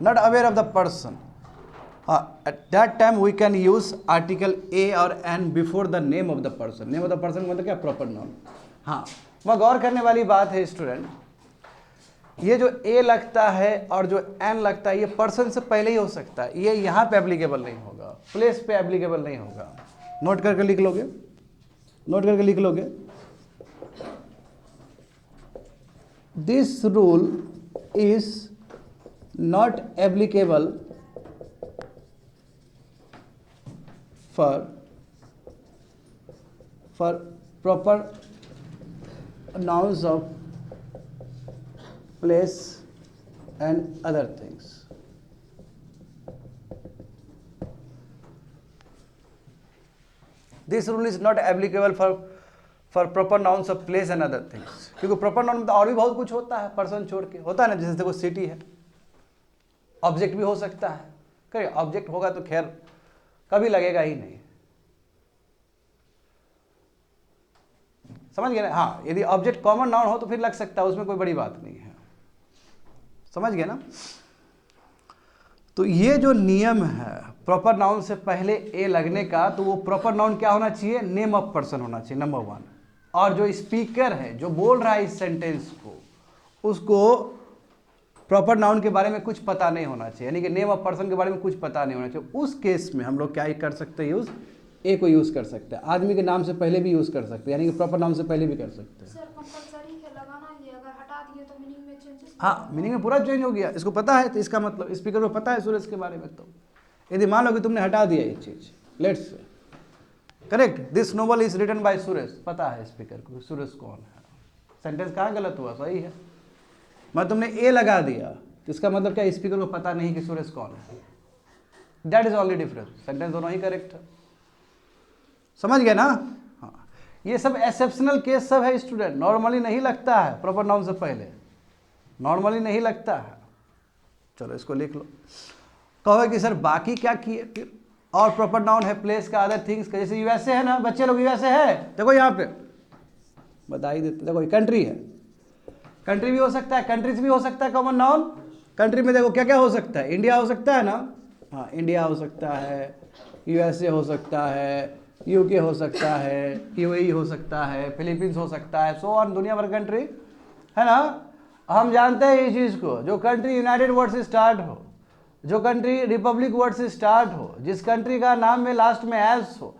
not aware of the person, at that time we can use article A or N before the name of the person. Name of the person मतलब क्या? Proper noun. हाँ, वह गौर करने वाली बात है student, ये जो ए लगता है और जो एन लगता है ये पर्सन से पहले ही हो सकता है, ये यहाँ पे एप्लीकेबल नहीं होगा, प्लेस पे एप्लीकेबल नहीं होगा। नोट करके लिख लोगे, नोट करके लिख लोगे। This rule is not applicable for proper nouns of place and other things. This rule is not applicable for proper nouns of place and other things. क्योंकि proper noun में तो और भी बहुत कुछ होता है पर्सन छोड़ के, होता है ना। जैसे देखो सिटी है, ऑब्जेक्ट भी हो सकता है। करिए ऑब्जेक्ट होगा तो खैर कभी लगेगा ही नहीं, समझ गए ना? हाँ, यदि ऑब्जेक्ट कॉमन नाउन हो तो फिर लग सकता है, उसमें कोई बड़ी बात नहीं है। समझ गए ना? तो ये जो नियम है प्रॉपर नाउन से पहले ए लगने का, तो वो प्रॉपर नाउन क्या होना चाहिए? नेम ऑफ पर्सन होना चाहिए, नंबर 1। और जो स्पीकर है जो बोल रहा है इस सेंटेंस को, उसको प्रॉपर नाउन के बारे में कुछ पता नहीं होना चाहिए, यानी कि नेम ऑफ पर्सन के बारे में कुछ पता नहीं होना चाहिए। उस केस में हम लोग क्या कर सकते हैं? यूज ए को यूज कर सकते हैं। आदमी के नाम से पहले भी यूज कर सकते हैं, यानी कि प्रॉपर नाउन से पहले भी कर सकते हैं। सर कंपलसरी है लगाना, ये अगर हटा दिए तो मीनिंग में चेंजेस? हाँ, मीनिंग में पूरा चेंज हो गया। इसको पता है तो इसका मतलब स्पीकर को पता है सुरेश के बारे में। तो यदि मान लो कि तुमने हटा दिया ये चीज, let's say correct, this novel is written by Suresh, पता है स्पीकर को सुरेश कौन है। सेंटेंस कहाँ गलत हुआ? सही है। मैं तुमने ए लगा दिया तो इसका मतलब क्या? स्पीकर को पता नहीं कि सुरेश कौन है। That is only difference. Sentence दोनों ही करेक्ट है। समझ गए ना? हाँ, ये सब एक्सेप्शनल केस सब है स्टूडेंट, नॉर्मली नहीं लगता है प्रॉपर नाउन से पहले, नॉर्मली नहीं लगता है। चलो इसको लिख लो। कहोगे कि सर बाकी क्या किए फिर? और प्रॉपर नाउन है प्लेस का, अदर थिंग्स का, जैसे यूएसए है ना, बच्चे लोग यूएसए है, देखो यहाँ पे बता ही देते, देखो कंट्री है, कंट्री भी हो सकता है, कंट्रीज भी हो सकता है कॉमन नाउन। कंट्री में देखो क्या क्या हो सकता है, इंडिया हो सकता है ना, हाँ इंडिया हो सकता है, यूएसए हो सकता है, यूके हो सकता है, यूएई हो सकता है, फिलीपींस हो सकता है, सो ऑन, दुनिया भर कंट्री है ना। हम जानते हैं इस चीज़ को, जो कंट्री यूनाइटेड वर्ड से स्टार्ट हो, जो कंट्री रिपब्लिक वर्ड से स्टार्ट हो, जिस कंट्री का नाम में लास्ट में एस हो,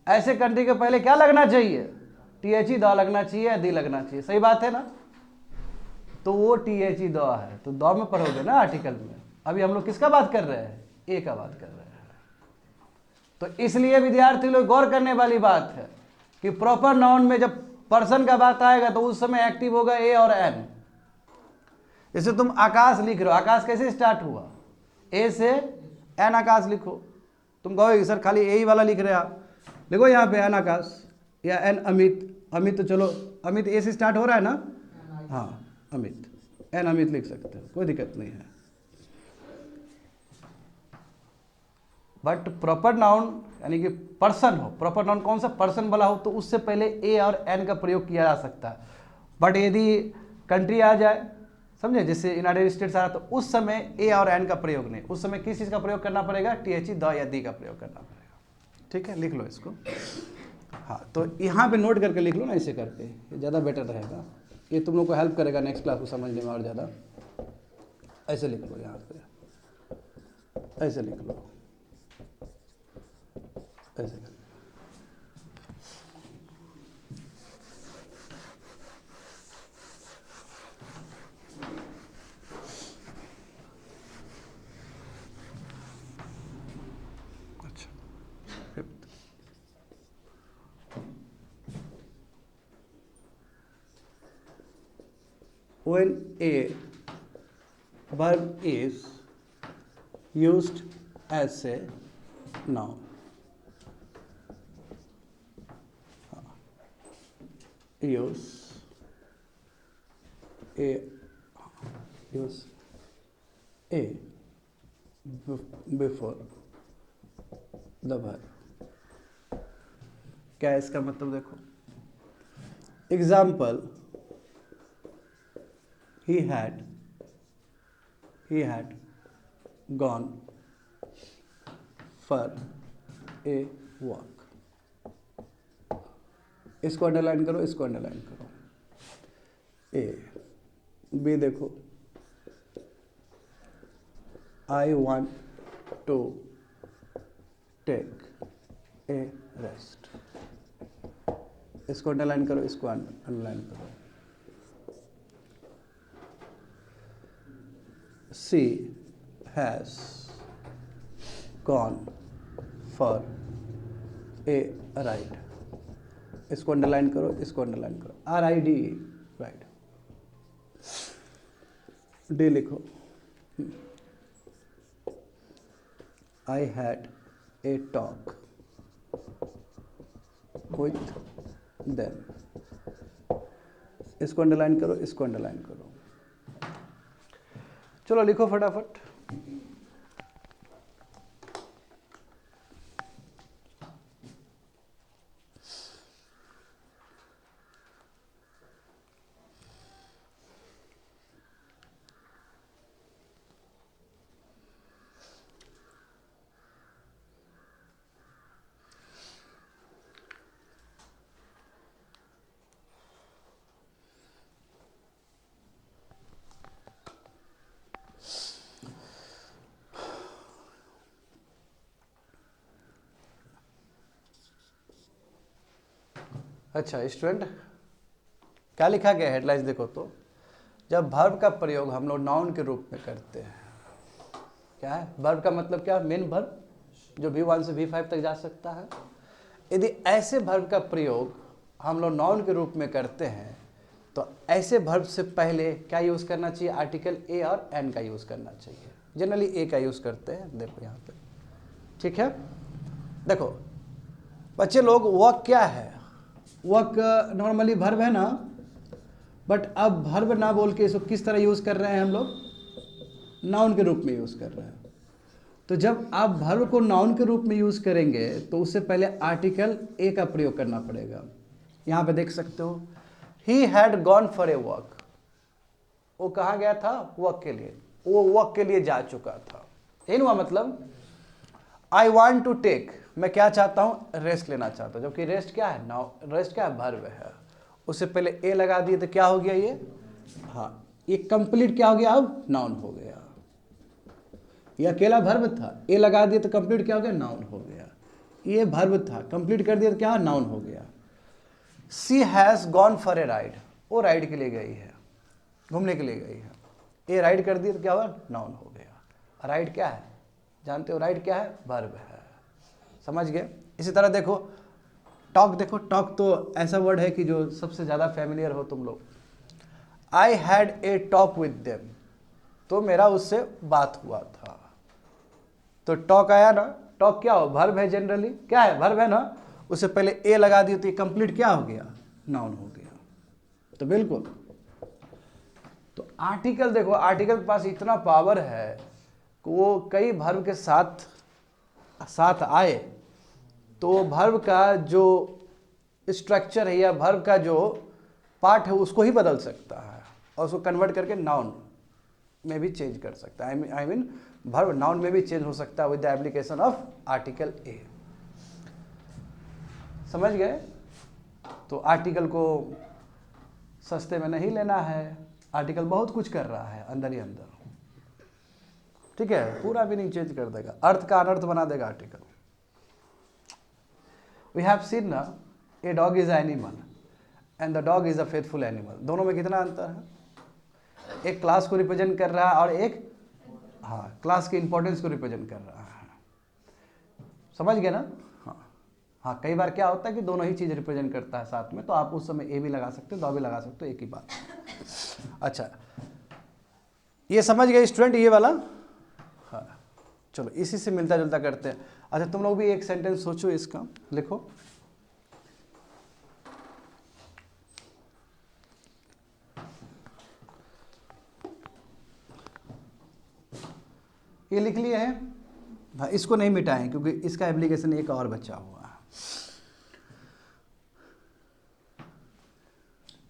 ऐसे कंट्री के पहले क्या लगना चाहिए? टीएच ई द लगना चाहिए, दी लगना चाहिए, सही बात है ना। तो वो टीएच ई द है, तो द में पढ़ोगे ना आर्टिकल में। अभी हम लोग किसका बात कर रहे हैं? ए का बात कर रहे हैं। तो इसलिए विद्यार्थी लोग गौर करने वाली बात है कि प्रॉपर नाउन में जब पर्सन का बात आएगा तो उस समय एक्टिव होगा ए और एन। जैसे तुम आकाश लिख रहे हो, आकाश कैसे स्टार्ट हुआ? ए से एन आकाश लिखो। तुम कहोगे सर खाली ए ही वाला लिख रहे आप, लिखो यहाँ पे एन आकाश या एन अमित। अमित तो चलो, अमित ए से स्टार्ट हो रहा है ना, हाँ अमित, एन अमित लिख सकते हो, कोई दिक्कत नहीं है। बट प्रॉपर नाउन यानी कि पर्सन हो, प्रॉपर नाउन कौन सा? पर्सन वाला हो, तो उससे पहले ए और एन का प्रयोग किया जा सकता है। बट यदि कंट्री आ जाए, समझे, जैसे यूनाइटेड स्टेट्स आ रहा, तो उस समय ए और एन का प्रयोग नहीं, उस समय किस चीज़ का प्रयोग करना पड़ेगा? टीएच ई द या दी का प्रयोग करना पड़ेगा। ठीक है, लिख लो इसको। हाँ, तो यहाँ पे नोट करके लिख लो ना, ऐसे करके, ये ज़्यादा बेटर रहेगा, ये तुम लोग को हेल्प करेगा नेक्स्ट क्लास को समझने में और ज़्यादा। ऐसे लिख लो, यहाँ पे ऐसे लिख लो, ऐसे कर। अच्छा, when a verb is used as a noun, use a before the verb। क्या है इसका मतलब? देखो example, he had gone for a walk। इसको अंडरलाइन करो, इसको अंडरलाइन करो। ए बी देखो, I want to take a rest. इसको अंडरलाइन करो, इसको अंडरलाइन करो। She has gone for a ride. इसको अंडरलाइन करो, इसको अंडरलाइन करो, RID, राइट। डी लिखो, I had a talk with them. इसको अंडरलाइन करो, इसको अंडरलाइन करो। चलो लिखो फटाफट। अच्छा स्टूडेंट, क्या लिखा गया हेडलाइंस देखो तो, जब वर्ब का प्रयोग हम लोग नाउन के रूप में करते हैं, क्या है वर्ब का मतलब? क्या मेन वर्ब जो V1 से V5 तक जा सकता है। यदि ऐसे वर्ब का प्रयोग हम लोग नाउन के रूप में करते हैं तो ऐसे वर्ब से पहले क्या यूज़ करना चाहिए? आर्टिकल ए और एन का यूज़ करना चाहिए। जनरली ए का यूज़ करते हैं, देखो यहाँ पे, ठीक है। देखो बच्चे लोग, वर्क क्या है? वर्क नॉर्मली वर्ब है ना, बट अब वर्ब ना बोल के इसको किस तरह यूज़ कर रहे हैं हम लोग? नाउन के रूप में यूज़ कर रहे हैं। तो जब आप वर्ब को नाउन के रूप में यूज़ करेंगे तो उससे पहले आर्टिकल ए का प्रयोग करना पड़ेगा। यहाँ पे देख सकते हो, he had gone for a walk. वो कहाँ गया था? वॉक के लिए। वो वॉक के लिए जा चुका था। यही हुआ मतलब। आई वॉन्ट टू टेक, मैं क्या चाहता हूँ? रेस्ट लेना चाहता हूँ। जबकि रेस्ट क्या है? नाउन। रेस्ट क्या है? वर्ब है। उससे पहले ए लगा दिए तो क्या हो गया ये? हाँ, ये कंप्लीट क्या हो गया? अब नाउन हो गया। ये अकेला वर्ब था, ए लगा दिए तो कंप्लीट क्या हो गया? नाउन हो गया। ये वर्ब था, कंप्लीट कर दिया तो क्या? नाउन हो गया। She has gone for a ride, वो राइड के लिए गई है, घूमने के लिए गई है। ए राइड कर दिया तो क्या हुआ? नाउन हो गया। राइड क्या है? जानते हो राइड क्या है? वर्ब है। समझ गए? इसी तरह देखो टॉक, देखो टॉक तो ऐसा वर्ड है कि जो सबसे ज़्यादा फैमिलियर हो तुम लोग। आई had a talk with them, तो मेरा उससे बात हुआ था। तो टॉक आया ना, टॉक क्या हो? वर्ब है, जनरली क्या है? वर्ब है ना। उससे पहले ए लगा दिए तो ये कंप्लीट क्या हो गया? नाउन हो गया। तो बिल्कुल, तो आर्टिकल देखो, आर्टिकल के पास इतना पावर है कि वो कई वर्ब के साथ आए तो वर्ब का जो स्ट्रक्चर है या वर्ब का जो पार्ट है उसको ही बदल सकता है और उसको कन्वर्ट करके नाउन में भी चेंज कर सकता है। आई मीन वर्ब नाउन में भी चेंज हो सकता है with the application of article A. समझ गए? तो आर्टिकल को सस्ते में नहीं लेना है। आर्टिकल बहुत कुछ कर रहा है अंदर ही अंदर। ठीक है, पूरा मीनिंग चेंज कर देगा, अर्थ का अनर्थ बना देगा आर्टिकल। वी हैव सीन ना, ए dog is animal and the dog is a faithful animal. दोनों में कितना अंतर है? एक क्लास को रिप्रेजेंट कर रहा है और एक क्लास के इंपॉर्टेंस को रिप्रेजेंट कर रहा है। समझ गए ना? हाँ, कई बार क्या होता है कि दोनों ही चीज़ रिप्रेजेंट करता है साथ में, तो आप उस समय ए भी लगा सकते हो, दो भी लगा सकते हो, एक ही बात। अच्छा, ये समझ गए स्टूडेंट ये वाला? हाँ, चलो इसी से मिलता जुलता करते हैं। अच्छा, तुम लोग भी एक सेंटेंस सोचो, इसका लिखो। ये लिख लिए हैं? हाँ, इसको नहीं मिटाएं क्योंकि इसका एप्लीकेशन एक और बचा हुआ है।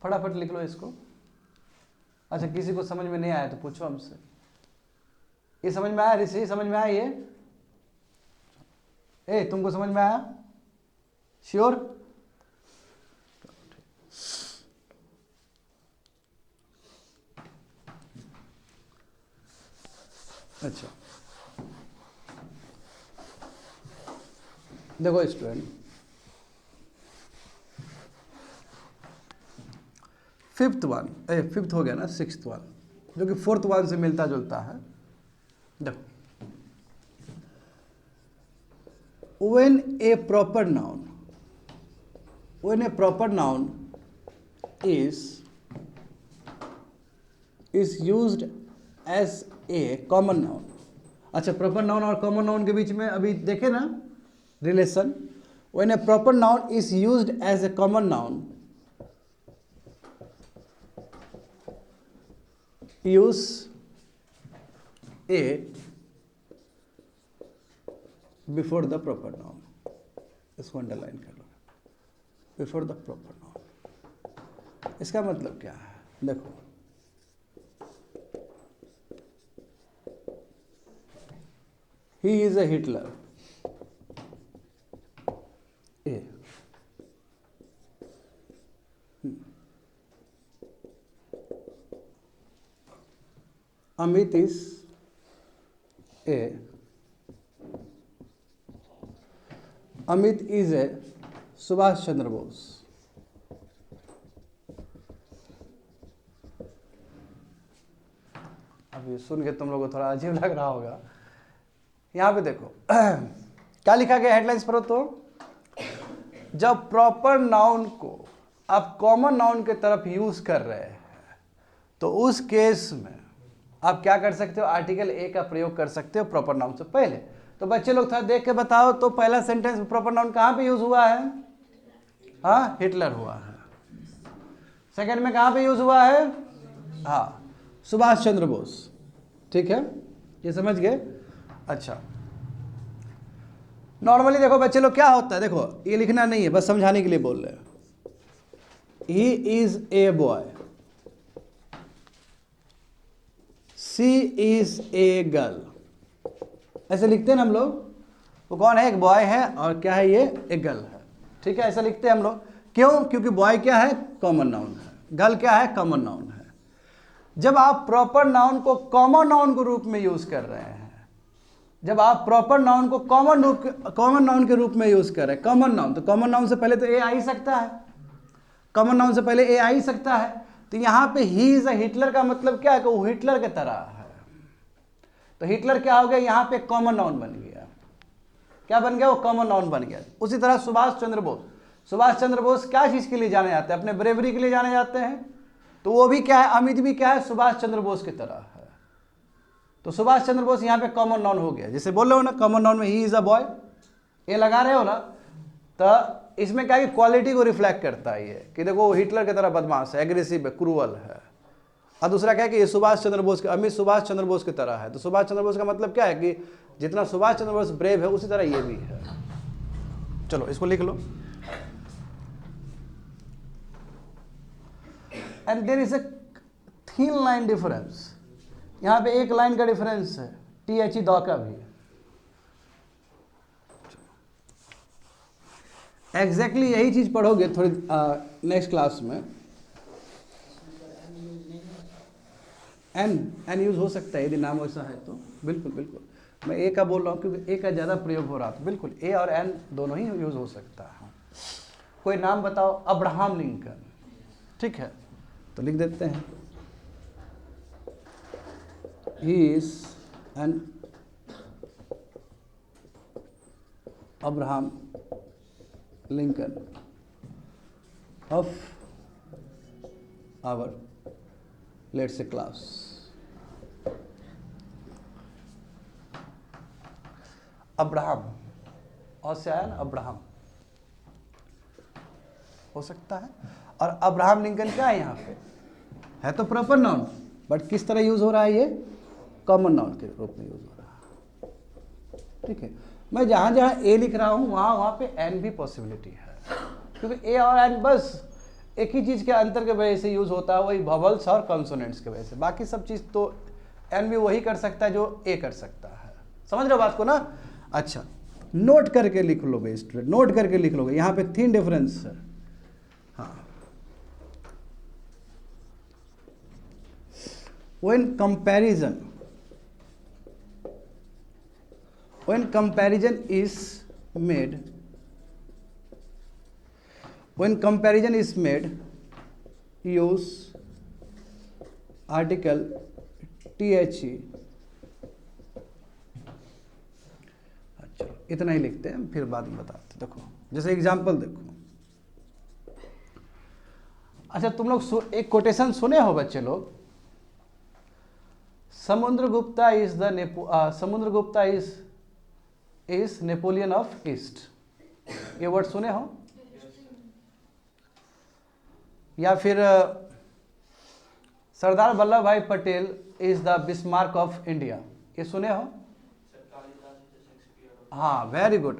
फटाफट लिख लो इसको। अच्छा, किसी को समझ में नहीं आया तो पूछो हमसे। ये समझ में आया ऋषि? समझ में आया ये? तुमको समझ में आया? श्योर? अच्छा, देखो स्टूडेंट, फिफ्थ हो गया ना, सिक्स्थ वन जो कि फोर्थ वन से मिलता जुलता है। देखो, when a proper noun is used as a common noun। अच्छा, प्रॉपर नाउन और कॉमन नाउन के बीच में अभी देखे ना relation. when a proper noun is used as a common noun, use a before the proper noun. इसको underline कर लो, बिफोर द प्रॉपर नाउन। इसका मतलब क्या है? देखो, he is a Hitler, A. Amit is a, Amit is a Subhash Chandra Bose. अब ये सुन के तुम लोगों को थोड़ा अजीब लग रहा होगा। यहां पे देखो क्या लिखा गया हेडलाइंस पर। तो जब प्रॉपर नाउन को आप कॉमन नाउन के तरफ यूज कर रहे हैं तो उस केस में आप क्या कर सकते हो? आर्टिकल ए का प्रयोग कर सकते हो प्रॉपर नाउन से पहले। तो बच्चे लोग थोड़ा देख के बताओ, तो पहला सेंटेंस प्रॉपर नाउन कहाँ पे यूज हुआ है? हाँ, हिटलर हुआ है। सेकंड में कहाँ पे यूज हुआ है? हाँ, सुभाष चंद्र बोस। ठीक है, ये समझ गए। अच्छा, नॉर्मली देखो बच्चे लोग क्या होता है, देखो ये लिखना नहीं है, बस समझाने के लिए बोल रहे हैं। He is a boy, she is a girl, ऐसे लिखते हैं ना हम लोग। वो कौन है, एक बॉय है और क्या है, ये एक गर्ल है। ठीक है, ऐसा लिखते हैं हम लोग। क्यों? क्योंकि बॉय क्या है, कॉमन नाउन है, गर्ल क्या है, कॉमन नाउन है। जब आप प्रॉपर नाउन को कॉमन नाउन के रूप में यूज कर रहे हैं, जब आप प्रॉपर नाउन को कॉमन नाउन के रूप में यूज कर रहे हैं, कॉमन नाउन, तो कॉमन नाउन से पहले तो ए आ ही सकता है, कॉमन नाउन से पहले ए आ ही सकता है। तो यहां पे ही इज अ हिटलर का मतलब क्या है कि वो हिटलर के तरह है। तो हिटलर क्या हो गया, यहां पे कॉमन नाउन बन गया। क्या बन गया, वो कॉमन नाउन बन गया। उसी तरह सुभाष चंद्र बोस, सुभाष चंद्र बोस क्या चीज के लिए जाने जाते हैं, अपने ब्रेवरी के लिए जाने जाते हैं। तो वो भी क्या है, अमित भी क्या है, सुभाष चंद्र बोस की तरह है। तो सुभाष चंद्र बोस यहाँ पे कॉमन नाउन हो गया। जैसे बोल रहे हो ना, कॉमन नाउन में ही इज अ बॉय, ये लगा रहे हो ना, तो इसमें क्या है कि क्वालिटी को रिफ्लेक्ट करता है ये, कि देखो वो हिटलर की तरह बदमाश है, एग्रेसिव है, क्रूअल है। और दूसरा क्या है कि ये सुभाष चंद्र बोस के, अमित सुभाष चंद्र बोस की तरह है। तो सुभाष चंद्र बोस का मतलब क्या है कि जितना सुभाष चंद्र बोस ब्रेव है, उसी तरह ये भी है। चलो इसको लिख लो। And there is a thin line difference, यहां पे एक लाइन का डिफरेंस है, टी दौ का भी। एग्जैक्टली यही चीज पढ़ोगे थोड़ी नेक्स्ट क्लास में। एन यूज हो सकता है यदि नाम वैसा है तो, बिल्कुल बिल्कुल। मैं ए का बोल रहा हूँ क्योंकि ए का ज़्यादा प्रयोग हो रहा था, बिल्कुल ए और एन दोनों ही यूज हो सकता है। कोई नाम बताओ, अब्राहम लिंकन, ठीक है, तो लिख देते हैं he is an Abraham Lincoln of our let's say class. Abraham और से आया ना, अब्राहम हो सकता है। और अब्राहम लिंकन क्या है यहाँ पे, है तो प्रॉपर नाउन, बट किस तरह यूज हो रहा है, ये कॉमन नाउन के रूप में यूज हो रहा है। ठीक है, मैं जहां जहां ए लिख रहा हूं वहां वहां पे एन भी पॉसिबिलिटी है, क्योंकि ए और एन बस एक ही चीज के अंतर के वजह से यूज होता है, वही वोवेल्स और कॉन्सोनेंट्स के वजह से। बाकी सब चीज तो एन भी वही कर सकता है जो ए कर सकता है। समझ रहे हो बात को ना? अच्छा, नोट करके लिख लोगे स्टूडेंट, नोट करके लिख लोगे, यहाँ पे थिन डिफरेंस है। हाँ, when comparison is made, use article the। इतना ही लिखते हैं, फिर बाद में बताते। देखो जैसे एग्जाम्पल देखो। अच्छा, तुम लोग एक कोटेशन सुने हो बच्चे लोग, Samudragupta is Napoleon of east, ये वर्ड सुने हो? या फिर सरदार वल्लभ भाई Patel is the Bismarck of India, ये सुने हो? हाँ, very good.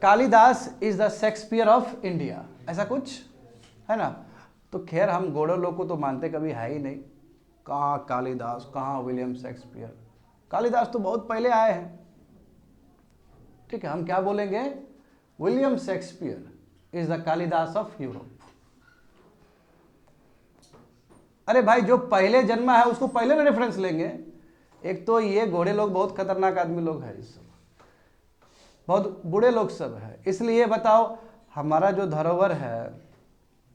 Kalidas is the Shakespeare of India, ऐसा कुछ है ना? तो खैर हम गोड़ो लोग को तो मानते कभी है ही नहीं, कहाँ कालिदास, कहाँ विलियम शेक्सपियर। कालिदास तो बहुत पहले आए हैं। ठीक है, हम क्या बोलेंगे, William Shakespeare is the Kalidas of Europe. अरे भाई, जो पहले जन्मा है उसको पहले ना रेफरेंस लेंगे। एक तो ये घोड़े लोग बहुत खतरनाक आदमी लोग हैं, इस बहुत बुरे लोग सब है। इसलिए बताओ, हमारा जो धरोहर है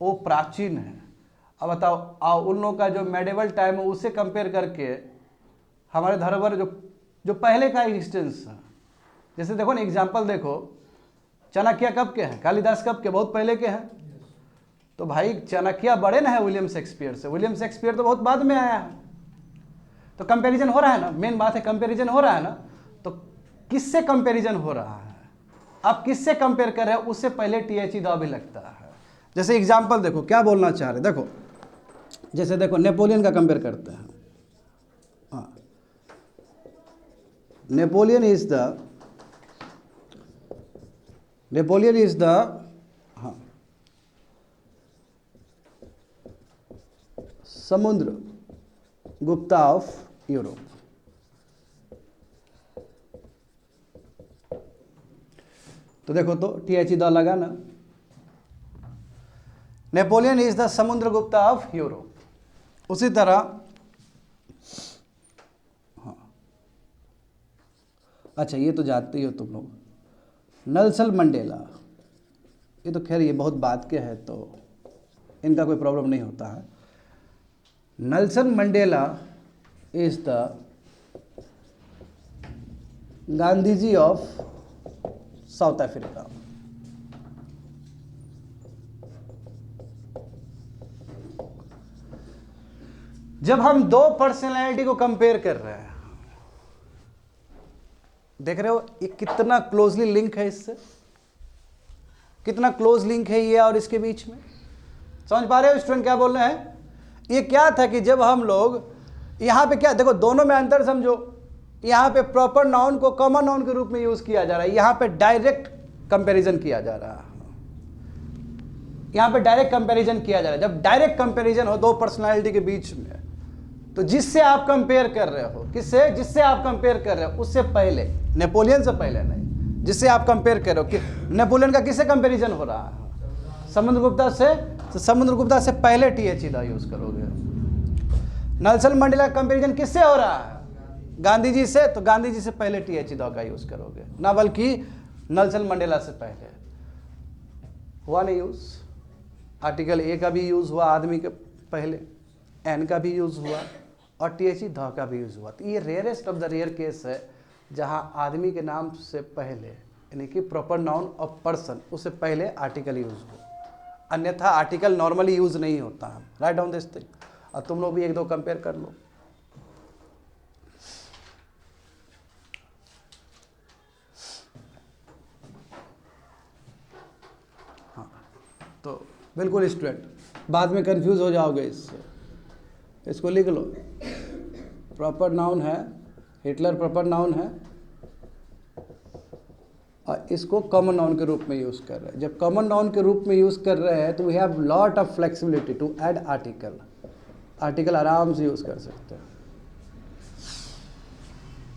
वो प्राचीन है। अब बताओ, उन लोगों का जो मेडिवल टाइम है उससे कंपेयर करके हमारे धरोहर जो पहले का एग्जिस्टेंस है, जैसे देखो ना, एग्जाम्पल देखो, चाणक्य कब के हैं, कालिदास कब के, बहुत पहले के हैं। तो भाई चाणक्य बड़े ना है विलियम शेक्सपियर से, विलियम शेक्सपियर तो बहुत बाद में आया है। तो कंपैरिजन हो रहा है ना, मेन बात है कंपैरिजन हो रहा है ना। तो किससे कंपैरिजन हो रहा है, आप किससे कंपेयर कर रहे हो, उससे पहले टी द भी लगता है। जैसे एग्जाम्पल देखो, क्या बोलना चाह रहे, देखो जैसे देखो नेपोलियन का कंपेयर करते हैं। हाँ, नेपोलियन इज द हाँ समुद्र गुप्ता ऑफ यूरोप। तो देखो तो THE द लगा ना। नेपोलियन इज द समुद्र गुप्ता ऑफ यूरोप। उसी तरह हाँ अच्छा ये तो जानते ही हो तुम लोग, नेल्सन मंडेला। ये तो खैर ये बहुत बात के है तो इनका कोई प्रॉब्लम नहीं होता है। Nelson Mandela is the Gandhi ji of South Africa. जब हम दो पर्सनैलिटी को कंपेयर कर रहे हैं, देख रहे हो ये कितना क्लोजली लिंक है, इससे कितना क्लोज लिंक है ये और इसके बीच में। समझ पा रहे हो स्टूडेंट क्या बोल रहे हैं? ये क्या था कि जब हम लोग यहां पे क्या देखो, दोनों में अंतर समझो। यहां पे प्रॉपर नाउन को कॉमन नाउन के रूप में यूज किया जा रहा है, यहां पे डायरेक्ट कंपैरिजन किया जा रहा है। यहां पे डायरेक्ट कंपैरिजन किया जा रहा है। जब डायरेक्ट कंपैरिजन हो दो पर्सनालिटी के बीच में, तो जिससे आप कंपेयर कर रहे हो, किससे, जिससे आप कंपेयर कर रहे हो उससे पहले, नेपोलियन से पहले नहीं, जिससे आप कंपेयर कर रहे हो कि नेपोलियन का किससे कंपैरिजन हो रहा है? समुद्रगुप्ता से। तो समुद्रगुप्ता से पहले THE द यूज करोगे। नेल्सन मंडेला का कंपैरिजन किससे हो रहा है? गांधी जी से। तो गांधी जी से पहले THE द का यूज करोगे ना, बल्कि नेल्सन मंडेला से पहले। हुआ नहीं यूज? आर्टिकल A का भी यूज हुआ आदमी के पहले, N का भी यूज हुआ और THE द का भी यूज हुआ। तो ये rarest of the rare case है जहां आदमी के नाम से पहले, यानी कि प्रॉपर नाउन ऑफ पर्सन, उससे पहले आर्टिकल यूज हो। अन्यथा आर्टिकल नॉर्मली यूज नहीं होता है। Write down this thing. और तुम लोग भी एक दो कंपेयर कर लो। हाँ तो बिल्कुल स्टूडेंट, बाद में कंफ्यूज हो जाओगे इससे। इसको लिख लो। प्रॉपर नाउन है, हिटलर प्रॉपर नाउन है और इसको कॉमन नाउन के रूप में यूज कर रहे हैं। जब कॉमन नाउन के रूप में यूज कर रहे हैं तो we have lot of flexibility to add article. Article आराम से यूज कर सकते हैं।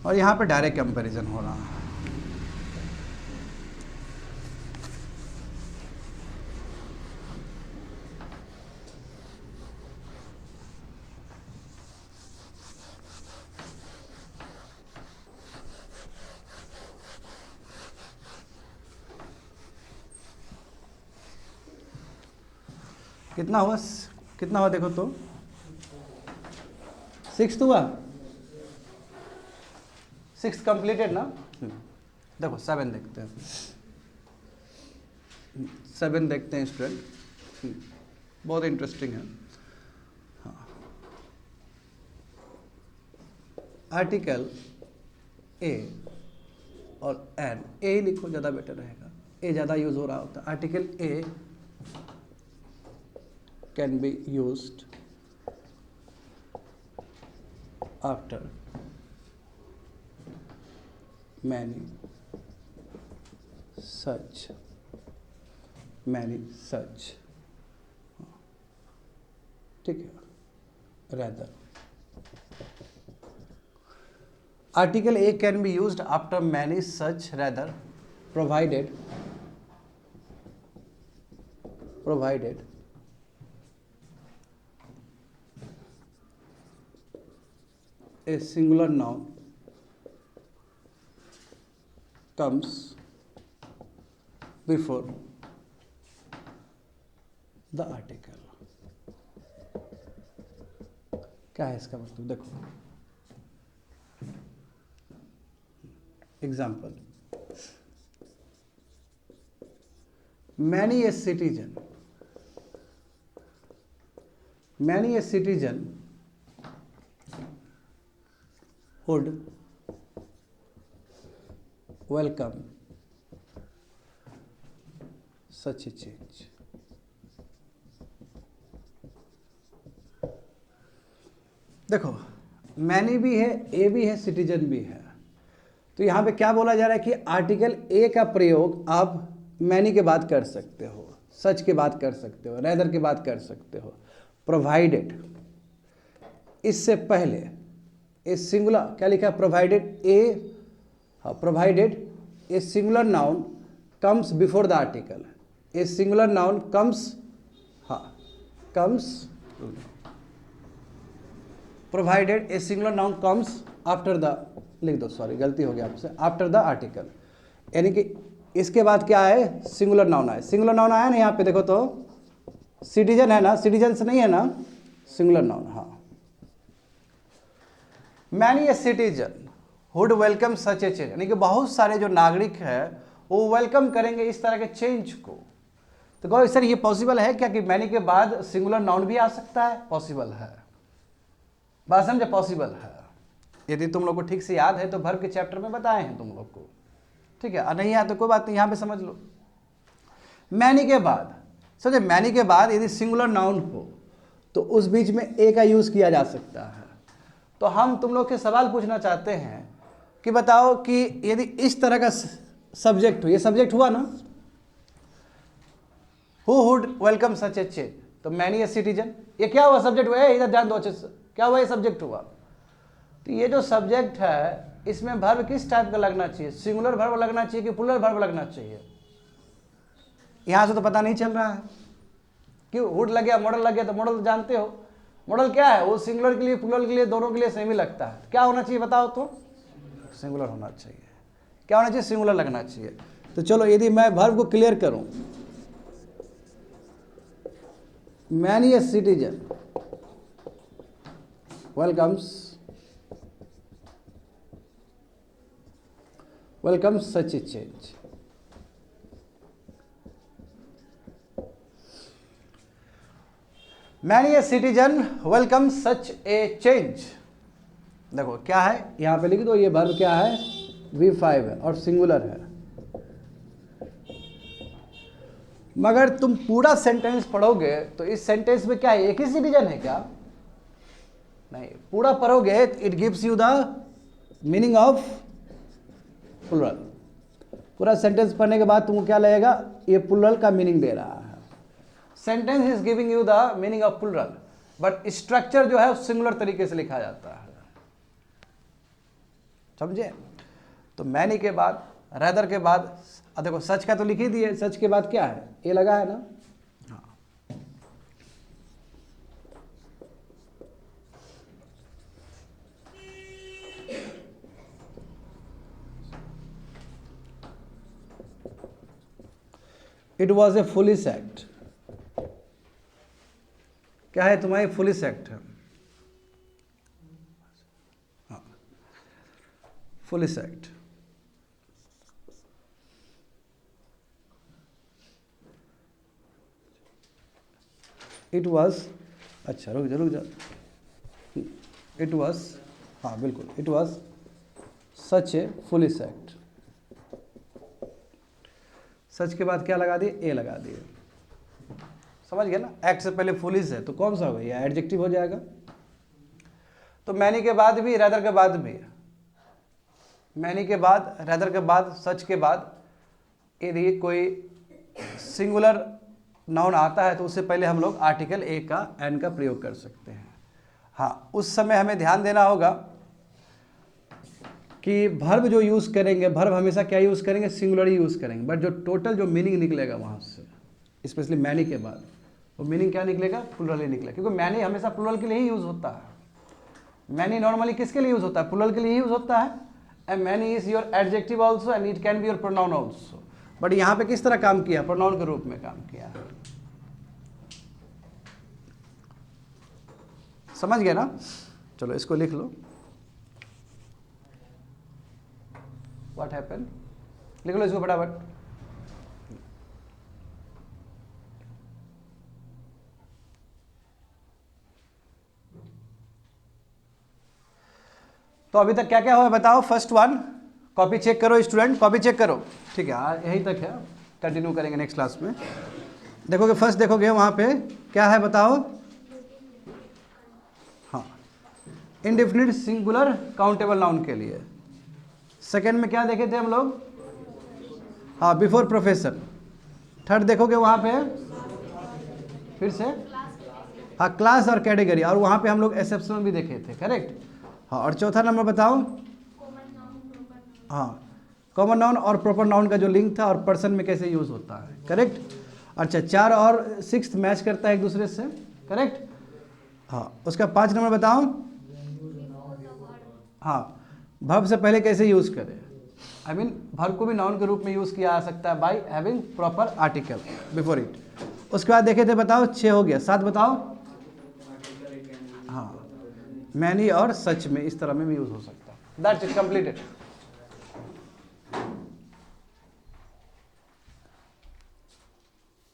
और यहाँ पे डायरेक्ट कंपैरिजन हो रहा है। कितना हुआ? कितना हुआ देखो तो? 6 हुआ। 6 कंप्लीटेड ना। देखो 7 देखते हैं। 7 देखते हैं स्टूडेंट, बहुत इंटरेस्टिंग है। हाँ, आर्टिकल A और N, A ही लिखो ज़्यादा बेटर रहेगा, A ज़्यादा यूज हो रहा होता है। Article A can be used after many such ठीक है, rather article A can be used after many such rather provided a singular noun comes before the article। क्या है इसका मतलब? देखो example, many a citizen would welcome such a change। देखो many भी है, ए भी है, सिटीजन भी है। तो यहाँ पे क्या बोला जा रहा है कि आर्टिकल ए का प्रयोग आप मैनी के बाद कर सकते हो, सच के बाद कर सकते हो, रैदर के बाद कर सकते हो, प्रोवाइडेड इससे पहले ए सिंगुलर, क्या लिखा है, provided a singular noun comes before the article, a singular noun comes provided a singular noun comes after the, लिख दो, सॉरी गलती हो गया आपसे, आफ्टर द आर्टिकल, यानी कि इसके बाद क्या है, सिंगुलर नाउन आए, सिंगुलर नाउन आया ना, यहाँ पे देखो तो सिटीजन है ना, सिटीजन से नहीं है ना, सिंगुलर नाउन, हाँ। Many a citizen would welcome such A change, यानी कि बहुत सारे जो नागरिक है वो वेलकम करेंगे इस तरह के चेंज को। तो कहो सर ये पॉसिबल है क्या कि मैनी के बाद सिंगुलर नाउन भी आ सकता है? पॉसिबल है, बात समझे, पॉसिबल है। यदि तुम लोग को ठीक से याद है तो वर्ब के चैप्टर में बताए हैं तुम लोग को, ठीक है, और नहीं आया तो कोई बात नहीं, यहाँ पे समझ लो। मैनी के बाद, समझे, मैनी के बाद यदि सिंगुलर नाउन हो तो उस बीच में ए का यूज किया जा सकता है। तो हम तुम लोग के सवाल पूछना चाहते हैं कि बताओ कि यदि इस तरह का सब्जेक्ट हो, ये सब्जेक्ट हुआ ना, who would welcome such A change, तो मैनी ए सिटीजन, ये क्या हुआ, सब्जेक्ट हुआ, इधर ध्यान दो अच्छे से, क्या हुआ, ये सब्जेक्ट हुआ। तो ये जो सब्जेक्ट है इसमें वर्ब किस टाइप का लगना चाहिए, सिंगुलर वर्ब लगना चाहिए कि प्लूरल वर्ब लगना चाहिए? यहां से तो पता नहीं चल रहा है, क्यों, वुड लग गया, मॉडल लग गया, तो मॉडल जानते हो, मॉडल क्या है, वो सिंगुलर के लिए प्लूरल के लिए दोनों के लिए सेम ही लगता है। क्या होना चाहिए बताओ तो, सिंगुलर होना चाहिए, क्या होना चाहिए, सिंगुलर लगना चाहिए। तो चलो यदि मैं वर्ब को क्लियर करूं, many a citizen welcomes such a change, many a citizen welcomes such a change। देखो क्या है, यहां पे लिख दो, ये वर्ब क्या है, V5 है और सिंगुलर है। मगर तुम पूरा सेंटेंस पढ़ोगे तो इस सेंटेंस में क्या है, एक ही सिटीजन है क्या? नहीं, पूरा पढ़ोगे it gives you the meaning of plural. पूरा सेंटेंस पढ़ने के बाद तुमको क्या लगेगा, ये प्लूरल का मीनिंग दे रहा है। Sentence is giving you the meaning of plural, but structure जो है सिंगुलर तरीके से लिखा जाता है, समझे। तो मैनी के बाद, रैदर के बाद, देखो सच का तो लिख ही दिए, सच के बाद क्या है, ये लगा है ना, it was a foolish act, क्या है तुम्हारी, फुलिश एक्ट है, फुलिश एक्ट। इट वॉज, अच्छा रुक जा, इट वॉज, हाँ बिल्कुल, it was such a foolish act. Such के बाद क्या लगा दिए, ए लगा दिए, समझ गए ना। एक्ट से पहले फुलिश है तो कौन सा होगा, ये एडजेक्टिव हो जाएगा। तो मैनी के बाद भी, रैदर के बाद भी, मैनी के बाद, रैदर के बाद, सच के बाद यदि कोई सिंगुलर नाउन आता है तो उससे पहले हम लोग आर्टिकल ए का, एन का प्रयोग कर सकते हैं। हाँ, उस समय हमें ध्यान देना होगा कि वर्ब जो यूज़ करेंगे, वर्ब हमेशा क्या यूज़ करेंगे, सिंगुलर ही यूज़ करेंगे, बट जो टोटल जो मीनिंग निकलेगा वहाँ से, स्पेशली मैनी के बाद, वो मीनिंग क्या निकलेगा, प्लूरल ही निकलेगा, क्योंकि मैनी हमेशा प्लूरल के लिए ही यूज़ होता है। मैनी नॉर्मली किसके लिए यूज़ होता है, प्लूरल के लिए ही यूज़ होता है। And many is your adjective also and it can be your pronoun also, but यहाँ पे किस तरह काम किया, प्रोनाउन के रूप में काम किया, समझ गए ना। चलो इसको लिख लो, व्हाट हैपन, लिख लो इसको फटाफट। तो अभी तक क्या क्या हुआ बताओ। फर्स्ट वन, कॉपी चेक करो स्टूडेंट, कॉपी चेक करो, ठीक है, यहीं तक है, कंटिन्यू करेंगे नेक्स्ट क्लास में। देखोगे फर्स्ट, देखोगे वहां पे क्या है बताओ, हाँ, इंडेफिनिट सिंगुलर काउंटेबल नाउन के लिए सेकेंड में क्या देखे थे हम लोग? हाँ, बिफोर प्रोफेशन। थर्ड देखोगे वहाँ पे फिर से, हाँ, क्लास और कैटेगरी, और वहाँ पे हम लोग एक्सेप्शनल भी देखे थे, करेक्ट। हाँ, और चौथा नंबर बताओ? हाँ, कॉमन नाउन और प्रॉपर नाउन का जो लिंक था और पर्सन में कैसे यूज़ होता है, करेक्ट। अच्छा, 4 और 6 मैच करता है एक दूसरे से, करेक्ट। हाँ, उसका 5 नंबर बताओ? हाँ, वर्ब से पहले कैसे यूज़ करें, आई मीन वर्ब को भी नाउन के रूप में यूज़ किया जा सकता है by having proper article before it. उसके बाद देखे थे, बताओ 6 हो गया, 7 बताओ? हाँ, मैनी और सच में इस तरह में भी यूज़ हो सकता है। That's it, completed.